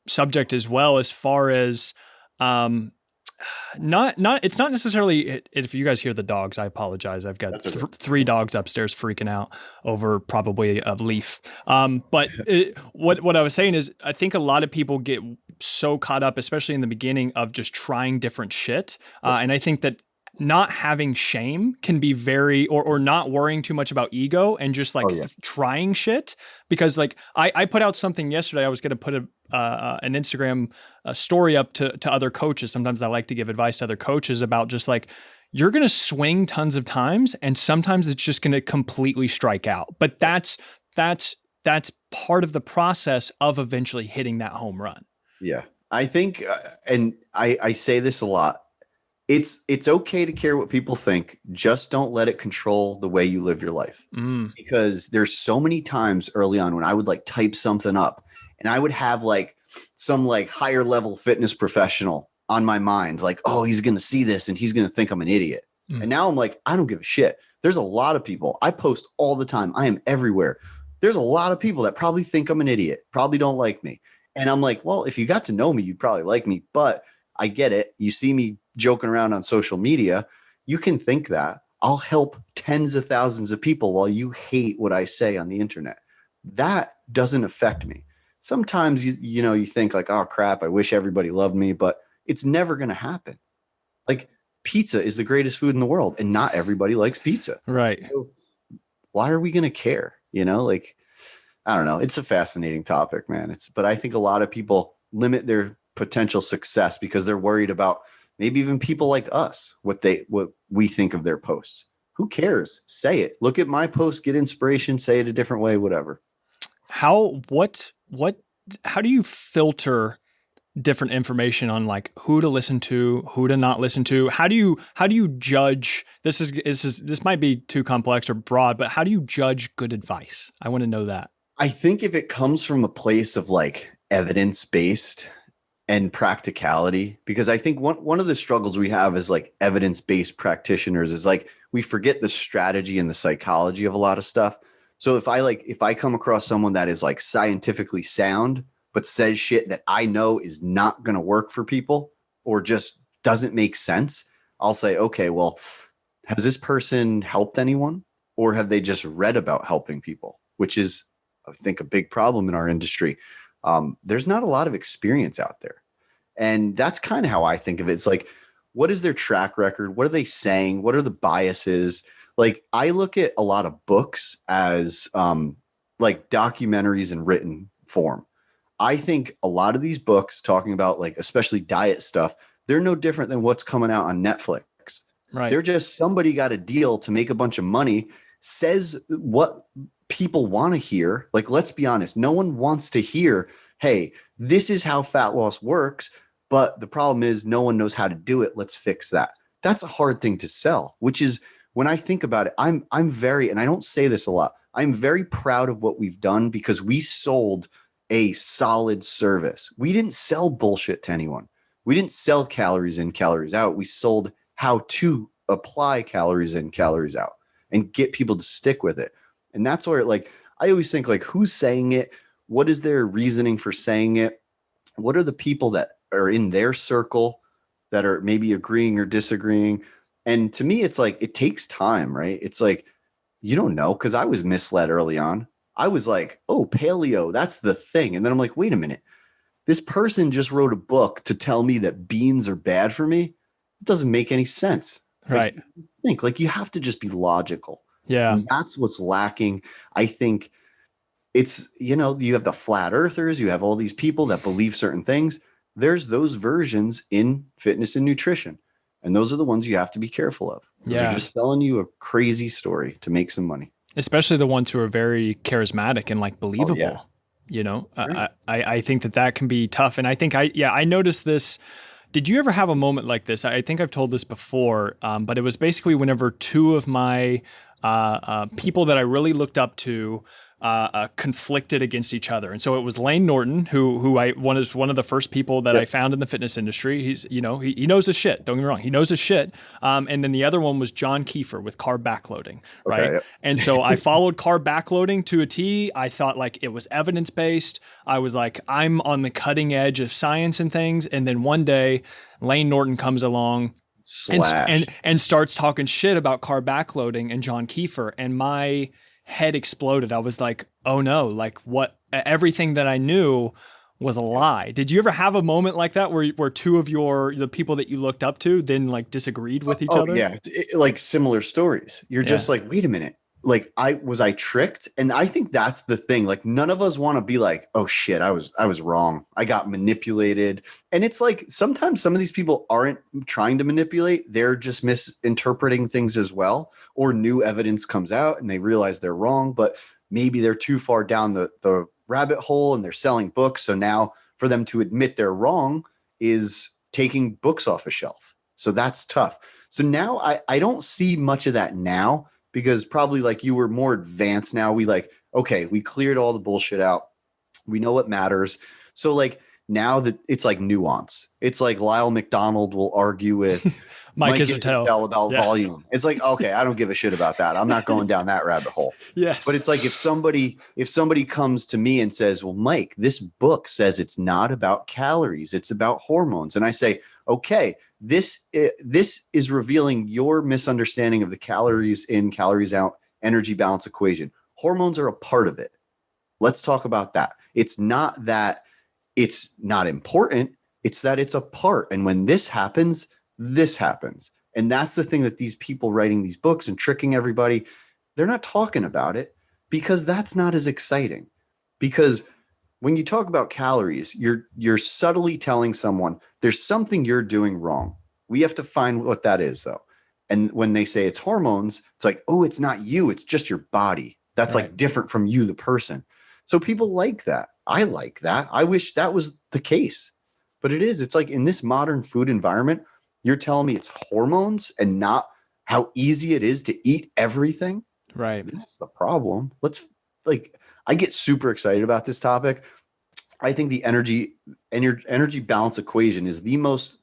Speaker 2: subject as well, as far as um, not it's not necessarily. If you guys hear the dogs, I apologize. I've got
Speaker 1: That's okay.
Speaker 2: three dogs upstairs freaking out over probably a leaf. But what I was saying is, I think a lot of people get so caught up, especially in the beginning, of just trying different shit, and I think that not having shame can be very, or not worrying too much about ego and just like
Speaker 1: Oh yeah.
Speaker 2: trying shit. Because like I put out something yesterday. I was going to put an Instagram story up to other coaches. Sometimes I like to give advice to other coaches about just like, you're going to swing tons of times and sometimes it's just going to completely strike out. But that's part of the process of eventually hitting that home run.
Speaker 1: Yeah. I think, and I say this a lot. It's okay to care what people think. Just don't let it control the way you live your life.
Speaker 2: Mm,
Speaker 1: Because there's so many times early on when I would like type something up and I would have like some like higher level fitness professional on my mind, like, oh, he's going to see this and he's going to think I'm an idiot.
Speaker 2: mm.
Speaker 1: And now I'm like, I don't give a shit. There's a lot of people. I post all the time. I am everywhere. There's a lot of people that probably think I'm an idiot, probably don't like me. And I'm like, well, if you got to know me, you'd probably like me, but I get it. You see me joking around on social media. You can think that. I'll help tens of thousands of people while you hate what I say on the internet. That doesn't affect me. Sometimes you think like, oh crap, I wish everybody loved me, but it's never going to happen. Like pizza is the greatest food in the world and not everybody likes pizza.
Speaker 2: Right.
Speaker 1: So why are we going to care? Like I don't know. It's a fascinating topic, man. But I think a lot of people limit their potential success because they're worried about maybe even people like us, what we think of their posts. Who cares? Say it. Look at my post, get inspiration, say it a different way, whatever.
Speaker 2: How do you filter different information on like who to listen to, who to not listen to? How do you judge? This might be too complex or broad, but how do you judge good advice? I want to know that.
Speaker 1: I think if it comes from a place of like evidence based and practicality, because I think one of the struggles we have as like evidence based practitioners is like we forget the strategy and the psychology of a lot of stuff. So if I come across someone that is like scientifically sound but says shit that I know is not going to work for people or just doesn't make sense, I'll say, okay, well, has this person helped anyone or have they just read about helping people, which is I think a big problem in our industry. There's not a lot of experience out there. And that's kind of how I think of it. It's like, what is their track record? What are they saying? What are the biases? Like, I look at a lot of books as like documentaries in written form. I think a lot of these books talking about like, especially diet stuff, they're no different than what's coming out on Netflix.
Speaker 2: Right.
Speaker 1: They're just somebody got a deal to make a bunch of money, says what people want to hear. Like, let's be honest, no one wants to hear, hey, this is how fat loss works. But the problem is no one knows how to do it. Let's fix that. That's a hard thing to sell, which is when I think about it, I'm very, and I don't say this a lot, I'm very proud of what we've done because we sold a solid service. We didn't sell bullshit to anyone. We didn't sell calories in, calories out. We sold how to apply calories in, calories out and get people to stick with it. And that's where like I always think like who's saying it? What is their reasoning for saying it? What are the people that are in their circle that are maybe agreeing or disagreeing? And to me, it's like, it takes time, right? It's like, you don't know, because I was misled early on. I was like, oh, paleo, that's the thing. And then I'm like, wait a minute. This person just wrote a book to tell me that beans are bad for me. It doesn't make any sense. Like,
Speaker 2: Right.
Speaker 1: think, like, you have to just be logical.
Speaker 2: Yeah.
Speaker 1: And that's what's lacking. I think it's, you have the flat earthers, you have all these people that believe certain things. There's those versions in fitness and nutrition. And those are the ones you have to be careful of because they're
Speaker 2: Yeah.
Speaker 1: just selling you a crazy story to make some money.
Speaker 2: Especially the ones who are very charismatic and like
Speaker 1: Oh, yeah.
Speaker 2: believable. You know,
Speaker 1: Right.
Speaker 2: I think that that can be tough. And I think I noticed this. Did you ever have a moment like this? I think I've told this before, but it was basically whenever two of my people that I really looked up to conflicted against each other. And so it was Lane Norton, who I was one of the first people that I
Speaker 1: Yep.
Speaker 2: found in the fitness industry. He's, he knows his shit. Don't get me wrong. He knows his shit. And then the other one was John Kiefer with carb backloading.
Speaker 1: Okay.
Speaker 2: Right.
Speaker 1: Yep.
Speaker 2: And so I followed carb backloading to a T. I thought like it was evidence based. I was like, I'm on the cutting edge of science and things. And then one day Lane Norton comes along
Speaker 1: Slash.
Speaker 2: and starts talking shit about carb backloading and John Kiefer, and my head exploded. I was like, oh no, like what? Everything that I knew was a lie. Did you ever have a moment like that where two of the people that you looked up to then like disagreed with each
Speaker 1: Oh,
Speaker 2: other?
Speaker 1: yeah, like similar stories. You're
Speaker 2: Yeah.
Speaker 1: just like, wait a minute. Like, I tricked? And I think that's the thing. Like, none of us want to be like, oh shit, I was wrong. I got manipulated. And it's like sometimes some of these people aren't trying to manipulate. They're just misinterpreting things as well. Or new evidence comes out and they realize they're wrong, but maybe they're too far down the rabbit hole and they're selling books. So now for them to admit they're wrong is taking books off a shelf. So that's tough. So now I don't see much of that now because probably like you were more advanced now. We like, okay, we cleared all the bullshit out. We know what matters. So like now that it's like nuance. It's like Lyle McDonald will argue with
Speaker 2: Mike
Speaker 1: Mike
Speaker 2: Israetel.
Speaker 1: Israetel about
Speaker 2: Yeah.
Speaker 1: volume. It's like, okay, I don't give a shit about that. I'm not going down that rabbit hole. But
Speaker 2: Yes.
Speaker 1: it's like if somebody comes to me and says, "Well, Mike, this book says it's not about calories, it's about hormones." And I say, "Okay, this is revealing your misunderstanding of the calories in, calories out energy balance equation. Hormones are a part of it. Let's talk about that. It's not that it's not important, it's that it's a part. And when this happens, this happens." And that's the thing that these people writing these books and tricking everybody, they're not talking about it because that's not as exciting. Because when you talk about calories, you're subtly telling someone there's something you're doing wrong. We have to find what that is though. And when they say it's hormones, it's like, "Oh, it's not you, it's just your body. That's
Speaker 2: Right.
Speaker 1: like different from you, the person." So people like that. I like that. I wish that was the case. But it is. It's like in this modern food environment, you're telling me it's hormones and not how easy it is to eat everything.
Speaker 2: Right.
Speaker 1: That's the problem. Like, I get super excited about this topic. I think the energy balance equation is the most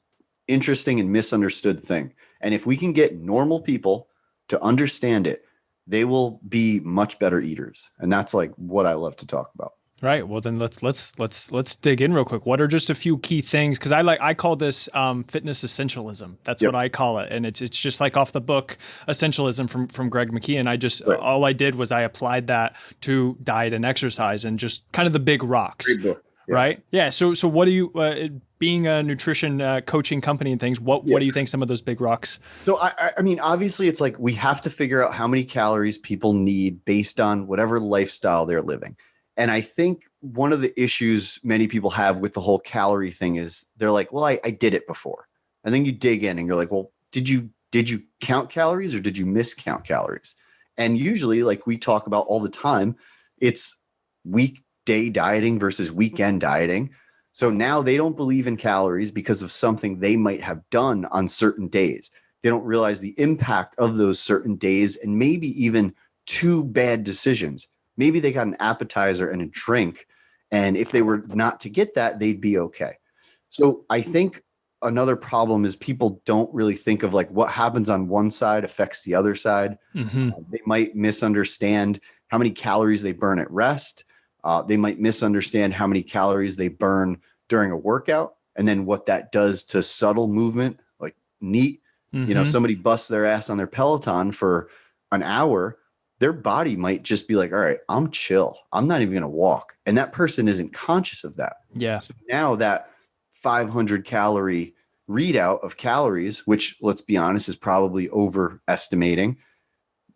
Speaker 1: interesting and misunderstood thing. And if we can get normal people to understand it, they will be much better eaters. And that's like what I love to talk about.
Speaker 2: Right. Well, then let's dig in real quick. What are just a few key things? Because I call this fitness essentialism. That's what
Speaker 1: Yep.
Speaker 2: I call it, and it's just like off the book Essentialism from Greg McKeown. I just
Speaker 1: Right.
Speaker 2: all I did was I applied that to diet and exercise and just kind of the big rocks.
Speaker 1: Great book. Yeah.
Speaker 2: Right. Yeah. So what do you being a nutrition coaching company and things? What
Speaker 1: Yeah.
Speaker 2: do you think some of those big rocks?
Speaker 1: So I mean, obviously, it's like we have to figure out how many calories people need based on whatever lifestyle they're living. And I think one of the issues many people have with the whole calorie thing is they're like, "Well, I did it before," and then you dig in and you're like, "Well, did you count calories or did you miscount calories?" And usually, like we talk about all the time, it's weekday dieting versus weekend dieting. So now they don't believe in calories because of something they might have done on certain days. They don't realize the impact of those certain days and maybe even two bad decisions. Maybe they got an appetizer and a drink. And if they were not to get that, they'd be okay. So I think another problem is people don't really think of like what happens on one side affects the other side.
Speaker 2: Mm-hmm.
Speaker 1: They might misunderstand how many calories they burn at rest. They might misunderstand how many calories they burn during a workout, and then what that does to subtle movement like NEAT
Speaker 2: Mm-hmm.
Speaker 1: Somebody busts their ass on their Peloton for an hour, their body might just be like, all right, I'm chill. I'm not even going to walk. And that person isn't conscious of that.
Speaker 2: Yeah.
Speaker 1: So now that 500 calorie readout of calories, which let's be honest is probably overestimating,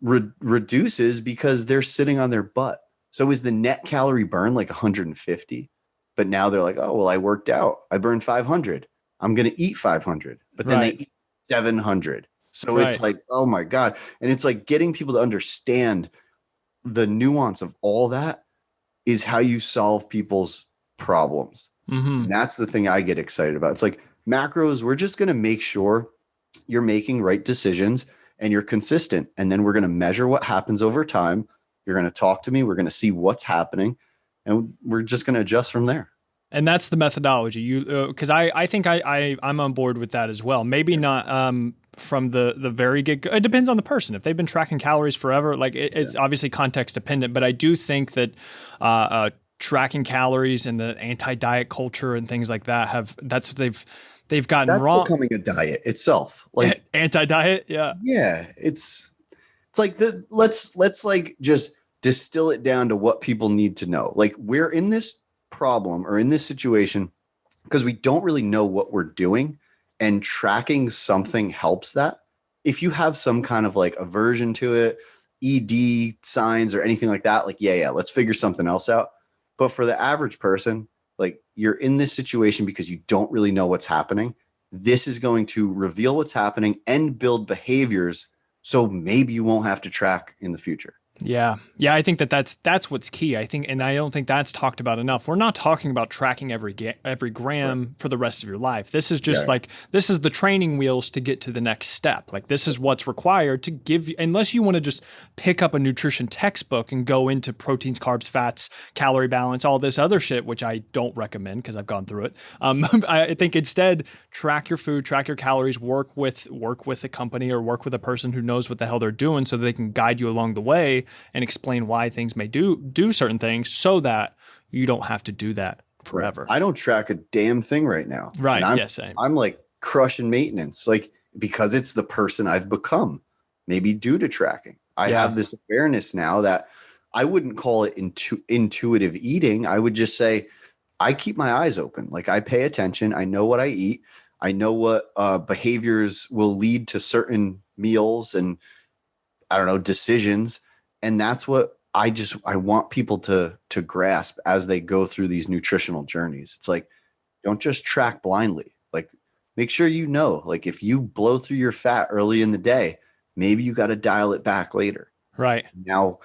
Speaker 1: reduces because they're sitting on their butt. So is the net calorie burn like 150? But now they're like, oh, well, I worked out. I burned 500. I'm going to eat 500. But then they
Speaker 2: Right.
Speaker 1: eat 700. So it's
Speaker 2: Right.
Speaker 1: like, oh my God. And it's like getting people to understand the nuance of all that is how you solve people's problems.
Speaker 2: Mm-hmm.
Speaker 1: And that's the thing I get excited about. It's like macros, we're just going to make sure you're making right decisions and you're consistent. And then we're going to measure what happens over time. You're going to talk to me. We're going to see what's happening. And we're just going to adjust from there.
Speaker 2: And that's the methodology. Because I think I'm on board with that as well. Maybe not from the very get go. It depends on the person. If they've been tracking calories forever, like it's obviously context dependent. But I do think that tracking calories and the anti-diet culture and things like that that's what they've gotten
Speaker 1: That's
Speaker 2: wrong.
Speaker 1: becoming a diet itself. Like,
Speaker 2: Anti-diet, yeah.
Speaker 1: yeah, it's like let's like just distill it down to what people need to know. Like we're in this problem or in this situation because we don't really know what we're doing, and tracking something helps that. If you have some kind of like aversion to it, ED signs or anything like that, like yeah, let's figure something else out. But for the average person, like you're in this situation because you don't really know what's happening. This is going to reveal what's happening and build behaviors so maybe you won't have to track in the future.
Speaker 2: Yeah. Yeah, I think that's what's key. I think, and I don't think that's talked about enough. We're not talking about tracking every
Speaker 1: Right.
Speaker 2: gram for the rest of your life. This is just
Speaker 1: Yeah.
Speaker 2: like this is the training wheels to get to the next step. Like this is what's required to give you, unless you want to just pick up a nutrition textbook and go into proteins, carbs, fats, calorie balance, all this other shit, which I don't recommend because I've gone through it. I think instead track your food, track your calories, work with a company or work with a person who knows what the hell they're doing so they can guide you along the way and explain why things may do certain things so that you don't have to do that
Speaker 1: Right.
Speaker 2: forever.
Speaker 1: I don't track a damn thing right now. And
Speaker 2: Right.
Speaker 1: I'm
Speaker 2: Yeah, same.
Speaker 1: I'm like crushing maintenance, like because it's the person I've become, maybe due to tracking. I
Speaker 2: Yeah.
Speaker 1: have this awareness now that I wouldn't call it intuitive eating. I would just say I keep my eyes open. Like I pay attention. I know what I eat. I know what behaviors will lead to certain meals and I don't know, decisions. And that's what I want people to grasp as they go through these nutritional journeys. It's like, don't just track blindly. Like make sure you know, like if you blow through your fat early in the day, maybe you got to dial it back later.
Speaker 2: Right.
Speaker 1: Now,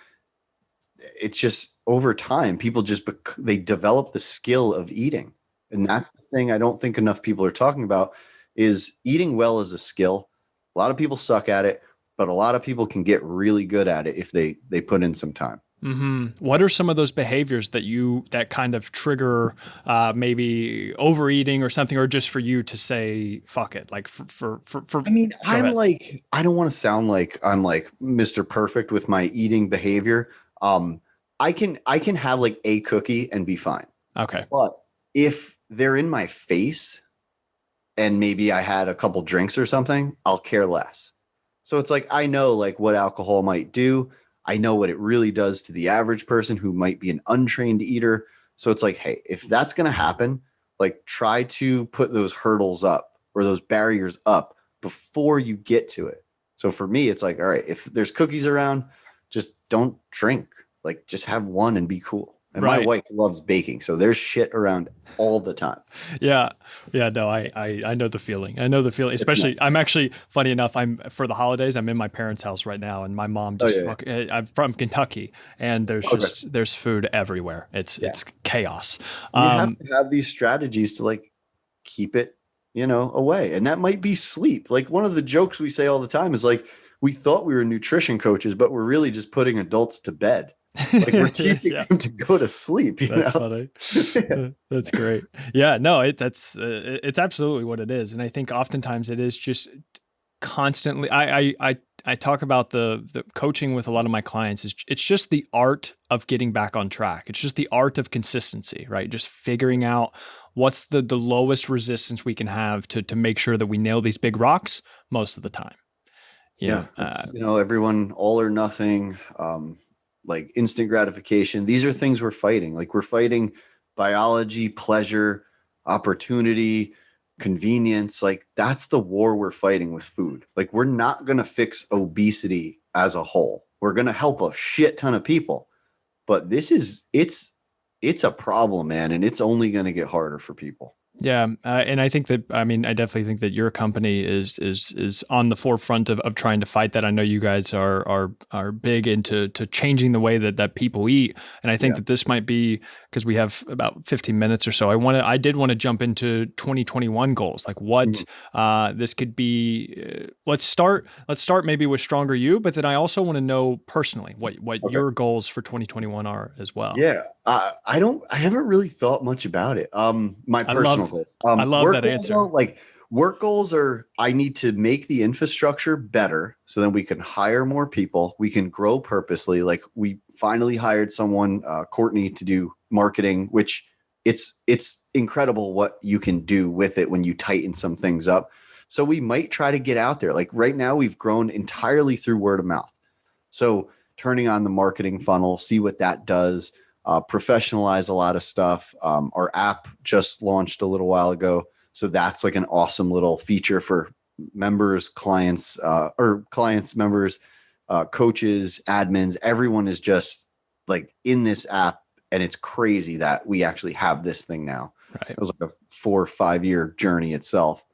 Speaker 1: it's just over time, people just they develop the skill of eating. And that's the thing I don't think enough people are talking about is eating well is a skill. A lot of people suck at it, but a lot of people can get really good at it if they put in some time.
Speaker 2: What are some of those behaviors that kind of trigger maybe overeating or something, or just for you to say fuck it? Like for
Speaker 1: I mean,
Speaker 2: go
Speaker 1: I'm
Speaker 2: ahead.
Speaker 1: like, I don't want to sound like I'm like Mr. Perfect with my eating behavior. I can have like a cookie and be fine.
Speaker 2: Okay.
Speaker 1: But if they're in my face and maybe I had a couple drinks or something, I'll care less. So it's like I know like what alcohol might do. I know what it really does to the average person who might be an untrained eater. So it's like, hey, if that's going to happen, like try to put those hurdles up or those barriers up before you get to it. So for me, it's like, all right, if there's cookies around, just don't drink. Like just have one and be cool. And my
Speaker 2: Right.
Speaker 1: wife loves baking, so there's shit around all the time.
Speaker 2: Yeah. Yeah. No, I know the feeling. I know the feeling.
Speaker 1: It's
Speaker 2: Especially,
Speaker 1: nuts.
Speaker 2: I'm actually funny enough. I'm for the holidays. I'm in my parents' house right now, and my mom
Speaker 1: Oh
Speaker 2: just
Speaker 1: yeah.
Speaker 2: I'm from Kentucky, and
Speaker 1: Okay.
Speaker 2: there's food everywhere.
Speaker 1: Yeah.
Speaker 2: It's chaos.
Speaker 1: You have
Speaker 2: Um,
Speaker 1: to have these strategies to like keep it, away. And that might be sleep. Like one of the jokes we say all the time is like, we thought we were nutrition coaches, but we're really just putting adults to bed. Like we're teaching
Speaker 2: yeah.
Speaker 1: them to go to sleep, you
Speaker 2: That's
Speaker 1: know?
Speaker 2: funny. That's great. Yeah, no, it's absolutely what it is, and I think oftentimes it is just constantly. I talk about the coaching with a lot of my clients is it's just the art of getting back on track. It's just the art of consistency, right? Just figuring out what's the lowest resistance we can have to make sure that we nail these big rocks most of the time. You
Speaker 1: Yeah,
Speaker 2: know,
Speaker 1: it's, everyone all or nothing, like instant gratification. These are things we're fighting. Like we're fighting biology, pleasure, opportunity, convenience. Like that's the war we're fighting with food. Like we're not going to fix obesity as a whole. We're going to help a shit ton of people, but it's a problem, man, and it's only going to get harder for people.
Speaker 2: Yeah, and I think that I mean I definitely think that your company is on the forefront of trying to fight that. I know you guys are big into to changing the way that people eat, and I think
Speaker 1: Yeah.
Speaker 2: that this might be because we have about 15 minutes or so. I did want to jump into 2021 goals, like what
Speaker 1: Mhm.
Speaker 2: this could be. Let's start maybe with Stronger You, but then I also want to know personally what
Speaker 1: Okay.
Speaker 2: your goals for 2021 are as well.
Speaker 1: Yeah, I haven't really thought much about it. My
Speaker 2: I
Speaker 1: personal
Speaker 2: love
Speaker 1: goals.
Speaker 2: I love
Speaker 1: Work
Speaker 2: that
Speaker 1: goals though,
Speaker 2: answer.
Speaker 1: like work goals are I need to make the infrastructure better so then we can hire more people. We can grow purposely. Like we finally hired someone, Courtney, to do marketing, which it's incredible what you can do with it when you tighten some things up. So we might try to get out there. Like right now, we've grown entirely through word of mouth. So turning on the marketing funnel, see what that does, professionalize a lot of stuff. Our app just launched a little while ago. So that's like an awesome little feature for members, clients, members, coaches, admins. Everyone is just like in this app. And it's crazy that we actually have this thing now.
Speaker 2: Right.
Speaker 1: It was like a 4 or 5 year journey itself.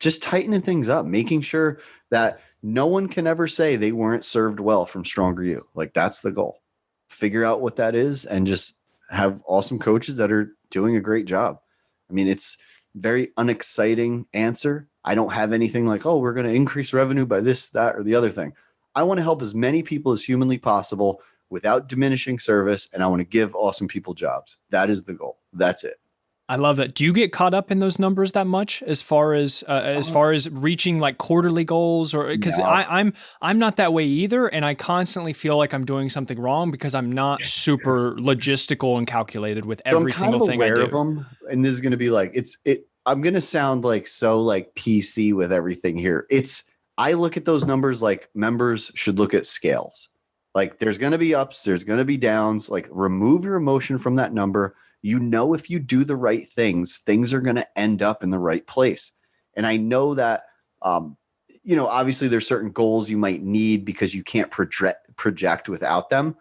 Speaker 1: Just tightening things up, making sure that no one can ever say they weren't served well from Stronger You. Like that's the goal. Figure out what that is and just have awesome coaches that are doing a great job. I mean, it's very unexciting answer. I don't have anything like, oh, we're going to increase revenue by this, that, or the other thing. I want to help as many people as humanly possible without diminishing service, and I want to give awesome people jobs. That is the goal. That's it.
Speaker 2: I love that. Do you get caught up in those numbers that much as
Speaker 1: Uh,
Speaker 2: far as reaching like quarterly goals or because
Speaker 1: no.
Speaker 2: I'm not that way either, and I constantly feel like I'm doing something wrong because I'm not super logistical and calculated with
Speaker 1: So I'm
Speaker 2: every
Speaker 1: kind
Speaker 2: single
Speaker 1: of
Speaker 2: thing I
Speaker 1: aware of
Speaker 2: do.
Speaker 1: them, and this is going to be like I'm going to sound like so like PC with everything here. It's I look at those numbers like members should look at scales. Like there's going to be ups, there's going to be downs. Like remove your emotion from that number. You know, if you do the right things are going to end up in the right place. And I know that, um, obviously there's certain goals you might need because you can't project without them.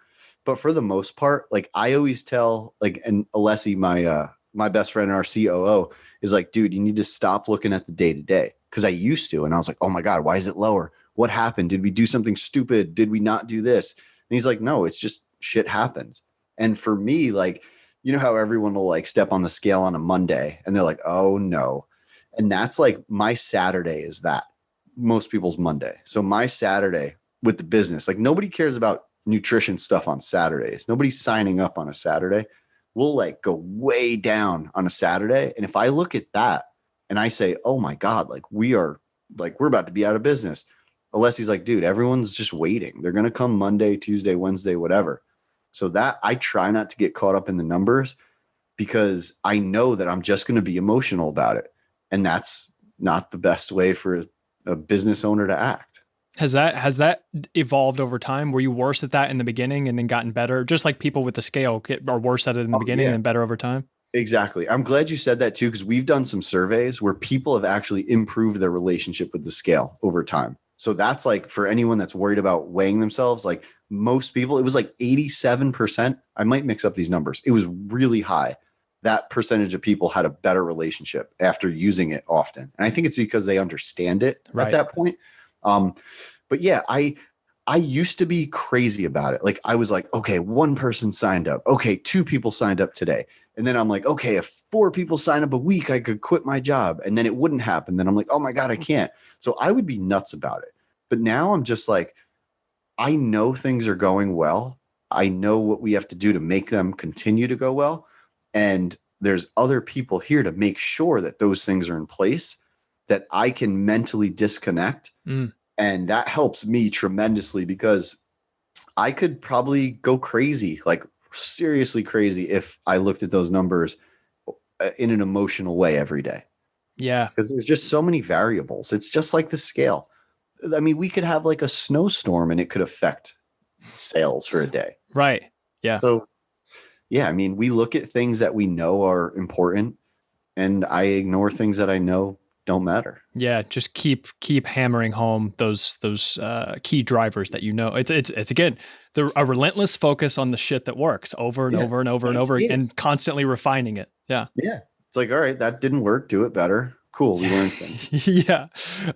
Speaker 1: But for the most part, like I always tell, like, and Alessi, my best friend and our COO, is like, dude, you need to stop looking at the day to day. Because I used to, and I was like, oh my God, why is it lower? What happened? Did we do something stupid? Did we not do this? And he's like, no, it's just shit happens. And for me, like, you know how everyone will like step on the scale on a Monday and they're like, oh no. And that's like my Saturday is that most people's Monday. So my Saturday with the business, like nobody cares about nutrition stuff on Saturdays. Nobody's signing up on a Saturday. We'll like go way down on a Saturday. And if I look at that and I say, oh my God, we're about to be out of business. Alessi's like, dude, everyone's just waiting. They're going to come Monday, Tuesday, Wednesday, whatever. So that I try not to get caught up in the numbers because I know that I'm just going to be emotional about it. And that's not the best way for a business owner to act.
Speaker 2: Has that evolved over time? Were you worse at that in the beginning and then gotten better? Just like people with the scale are worse at it in the
Speaker 1: Oh,
Speaker 2: beginning and
Speaker 1: yeah.
Speaker 2: then better over time?
Speaker 1: Exactly. I'm glad you said that too, because we've done some surveys where people have actually improved their relationship with the scale over time. So that's like for anyone that's worried about weighing themselves, like most people, it was like 87%. I might mix up these numbers. It was really high. That percentage of people had a better relationship after using it often. And I think it's because they understand it at
Speaker 2: Right.
Speaker 1: that point. Um, but yeah, I used to be crazy about it. Like I was like, okay, one person signed up. Okay, two people signed up today. And then I'm like, okay, if four people sign up a week, I could quit my job. And then it wouldn't happen. Then I'm like, oh my God, I can't. So I would be nuts about it. But now I'm just like, I know things are going well. I know what we have to do to make them continue to go well. And there's other people here to make sure that those things are in place, that I can mentally disconnect
Speaker 2: Mm.
Speaker 1: And that helps me tremendously because I could probably go crazy, like seriously crazy, if I looked at those numbers in an emotional way every day.
Speaker 2: Yeah.
Speaker 1: Because there's just so many variables. It's just like the scale. I mean, we could have like a snowstorm and it could affect sales for a day.
Speaker 2: Right. Yeah.
Speaker 1: So, yeah, I mean, we look at things that we know are important and I ignore things that I know don't matter.
Speaker 2: Yeah, just keep hammering home those key drivers that you know. It's again a relentless focus on the shit that works over and
Speaker 1: Yeah,
Speaker 2: over and over and
Speaker 1: that's
Speaker 2: over
Speaker 1: it.
Speaker 2: and constantly refining it. Yeah.
Speaker 1: Yeah. It's like, all right, that didn't work. Do it better. Cool. We learned things.
Speaker 2: Yeah.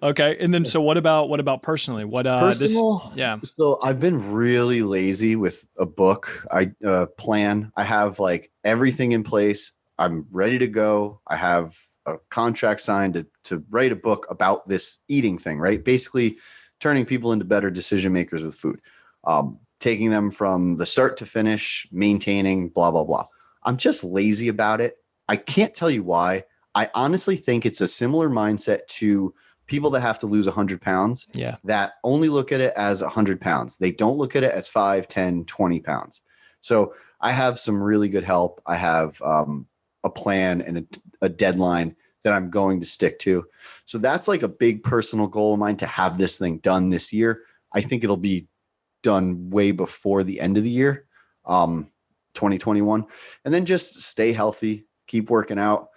Speaker 2: Okay. And then so what about personally? What this
Speaker 1: Personal.
Speaker 2: yeah.
Speaker 1: So I've been really lazy with a book. I plan. I have like everything in place. I'm ready to go. I have a contract signed to write a book about this eating thing, right? Basically, turning people into better decision makers with food, taking them from the start to finish, maintaining, blah blah blah. I'm just lazy about it. I can't tell you why. I honestly think it's a similar mindset to people that have to lose 100 pounds
Speaker 2: Yeah.
Speaker 1: that only look at it as 100 pounds. They don't look at it as 5, 10, 20 pounds. So I have some really good help. I have a plan and a deadline that I'm going to stick to. So that's like a big personal goal of mine to have this thing done this year. I think it'll be done way before the end of the year, 2021. And then just stay healthy, keep working out,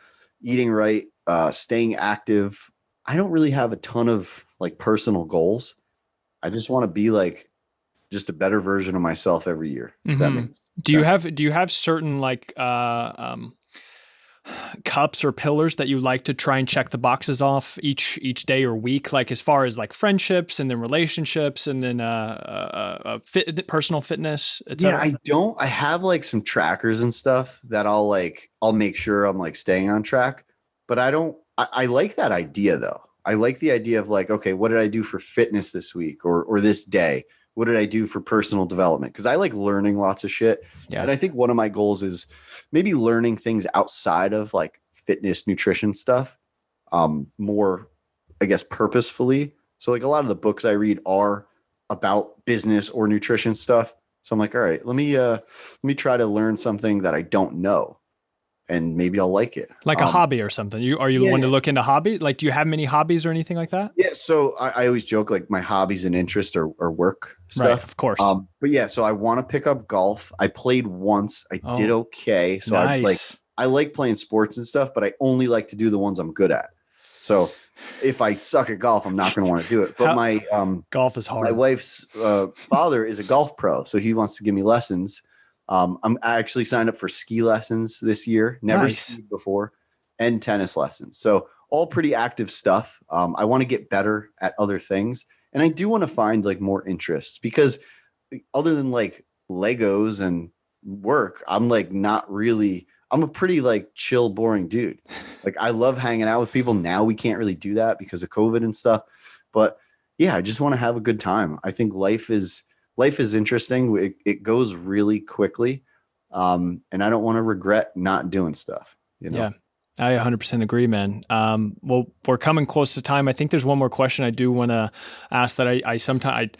Speaker 1: eating right, staying active. I don't really have a ton of like personal goals. I just want to be like just a better version of myself every year. If that
Speaker 2: Hmm.
Speaker 1: makes
Speaker 2: Do you
Speaker 1: sense.
Speaker 2: have certain like cups or pillars that you like to try and check the boxes off each day or week, like as far as like friendships and then relationships and then personal fitness,
Speaker 1: Yeah,
Speaker 2: etc.?
Speaker 1: I don't. I have like some trackers and stuff that I'll make sure I'm like staying on track. But I don't I like that idea though. I like the idea of like, okay, what did I do for fitness this week or this day? What did I do for personal development? Because I like learning lots of shit.
Speaker 2: Yeah.
Speaker 1: And I think one of my goals is maybe learning things outside of like fitness, nutrition stuff, more, I guess, purposefully. So like a lot of the books I read are about business or nutrition stuff. So I'm like, all right, let me try to learn something that I don't know, and maybe I'll like it.
Speaker 2: Like a hobby or something. Are you the one to
Speaker 1: Yeah,
Speaker 2: look into hobby? Like, do you have many hobbies or anything like that?
Speaker 1: yeah. So I always joke like my hobbies and interests are work
Speaker 2: Right.
Speaker 1: stuff.
Speaker 2: Of course.
Speaker 1: But yeah, so I want to pick up golf. I played once. I did
Speaker 2: Oh,
Speaker 1: okay. So
Speaker 2: nice.
Speaker 1: I like playing sports and stuff, but I only like to do the ones I'm good at. So if I suck at golf, I'm not going to want to do it. But
Speaker 2: How golf is
Speaker 1: my
Speaker 2: hard.
Speaker 1: wife's father is a golf pro, so he wants to give me lessons. I actually signed up for ski lessons this year, never
Speaker 2: Nice.
Speaker 1: skied before, and tennis lessons. So all pretty active stuff. I want to get better at other things, and I do want to find like more interests because other than like Legos and work, I'm like not really. I'm a pretty like chill, boring dude. Like I love hanging out with people. Now we can't really do that because of COVID and stuff, but yeah, I just want to have a good time. I think life is interesting. It goes really quickly, and I don't want to regret not doing stuff. You
Speaker 2: Yeah.
Speaker 1: know.
Speaker 2: I 100% agree, man. Well, we're coming close to time. I think there's one more question I do want to ask that I sometimes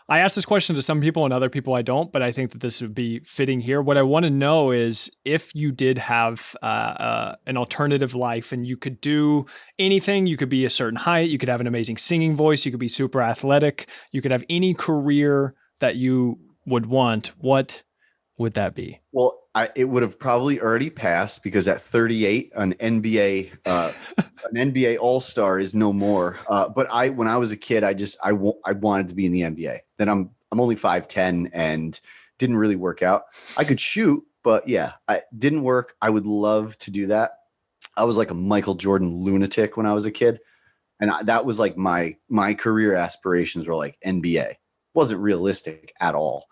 Speaker 2: I ask this question to some people and other people I don't, but I think that this would be fitting here. What I want to know is if you did have an alternative life and you could do anything, you could be a certain height, you could have an amazing singing voice, you could be super athletic, you could have any career that you would want. What would that be?
Speaker 1: Well, it would have probably already passed because at 38, an NBA All Star is no more. But when I was a kid, I wanted to be in the NBA. Then I'm only 5'10" and didn't really work out. I could shoot, but yeah, I didn't work. I would love to do that. I was like a Michael Jordan lunatic when I was a kid, and that was like my career aspirations were like NBA. Wasn't realistic at all,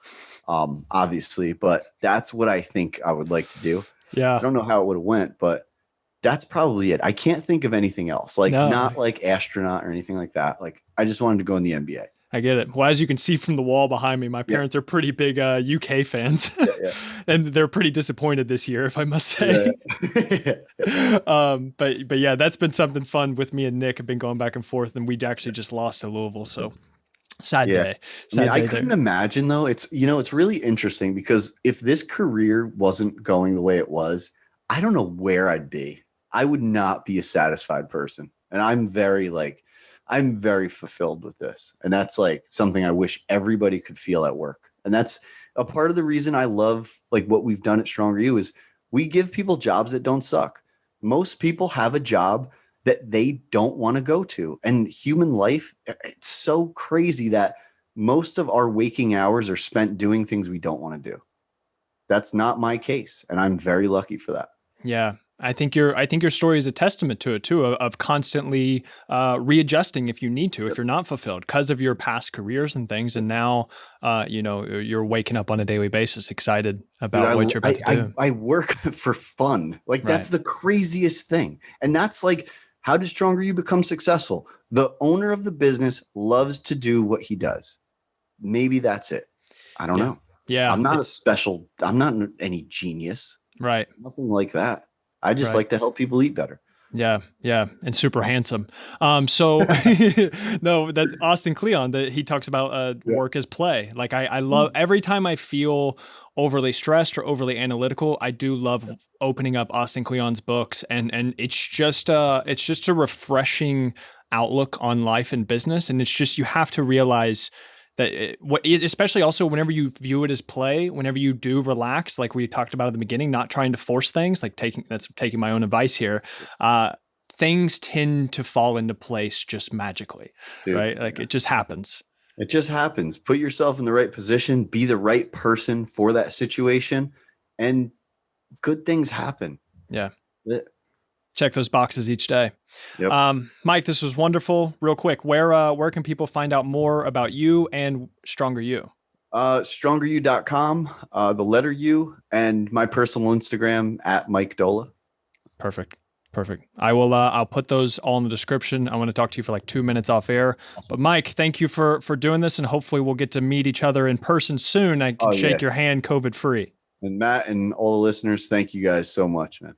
Speaker 1: obviously, but that's what I think I would like to do. I
Speaker 2: Yeah.
Speaker 1: don't know how it would have went, but that's probably it. I can't think of anything else. Like
Speaker 2: No,
Speaker 1: not like astronaut or anything like that. Like I just wanted to go in the NBA.
Speaker 2: I get it. Well, as you can see from the wall behind me, my
Speaker 1: Yeah,
Speaker 2: parents are pretty big UK fans,
Speaker 1: yeah, yeah,
Speaker 2: and they're pretty disappointed this year, if I must
Speaker 1: yeah.
Speaker 2: say.
Speaker 1: Yeah.
Speaker 2: But yeah, that's been something fun with me and Nick. Have been going back and forth, and we actually just lost to Louisville. So Sad
Speaker 1: Yeah.
Speaker 2: day.
Speaker 1: I mean,
Speaker 2: Sad
Speaker 1: I
Speaker 2: day
Speaker 1: couldn't
Speaker 2: there.
Speaker 1: imagine though. It's really interesting because if this career wasn't going the way it was, I don't know where I'd be. I would not be a satisfied person. And I'm very fulfilled with this. And that's like something I wish everybody could feel at work. And that's a part of the reason I love like what we've done at Stronger You is we give people jobs that don't suck. Most people have a job that they don't want to go to. And human life, it's so crazy that most of our waking hours are spent doing things we don't want to do. That's not my case, and I'm very lucky for that.
Speaker 2: Yeah. I think your story is a testament to it too, of constantly readjusting if you need to, if
Speaker 1: Yep.
Speaker 2: you're not fulfilled because of your past careers and things. And now, you're waking up on a daily basis, excited
Speaker 1: Dude,
Speaker 2: about what you're about to do.
Speaker 1: I work for fun. Like
Speaker 2: Right.
Speaker 1: that's the craziest thing. And that's like how does Stronger You become successful? The owner of the business loves to do what he does. Maybe that's it. I don't
Speaker 2: Yeah.
Speaker 1: know.
Speaker 2: Yeah.
Speaker 1: I'm not any genius.
Speaker 2: Right.
Speaker 1: Nothing like that. I just
Speaker 2: Right.
Speaker 1: like to help people eat better.
Speaker 2: Yeah, yeah, and super handsome. So no, that Austin Kleon, that he talks about
Speaker 1: Yeah.
Speaker 2: work as play. Like I love every time I feel overly stressed or overly analytical, I do love opening up Austin Kleon's books, and it's just a refreshing outlook on life and business, and it's just you have to realize that especially also whenever you view it as play, whenever you do relax, like we talked about at the beginning, not trying to force things, like taking my own advice here, uh, things tend to fall into place just magically,
Speaker 1: Dude,
Speaker 2: right? Like it just happens.
Speaker 1: it just happens. Put yourself in the right position, be the right person for that situation, and good things happen.
Speaker 2: Yeah.
Speaker 1: Th-
Speaker 2: Check those boxes each day.
Speaker 1: Yep.
Speaker 2: Mike, this was wonderful. Real quick, where can people find out more about you and Stronger You?
Speaker 1: StrongerU.com, the letter U, and my personal Instagram at Mike Doehla.
Speaker 2: Perfect. Perfect. I will. I'll put those all in the description. I want to talk to you for like 2 minutes off air. But
Speaker 1: Awesome.
Speaker 2: Mike, thank you for doing this, and hopefully we'll get to meet each other in person soon. I can
Speaker 1: Oh, yeah.
Speaker 2: shake your hand, COVID free.
Speaker 1: And Matt and all the listeners, thank you guys so much, man.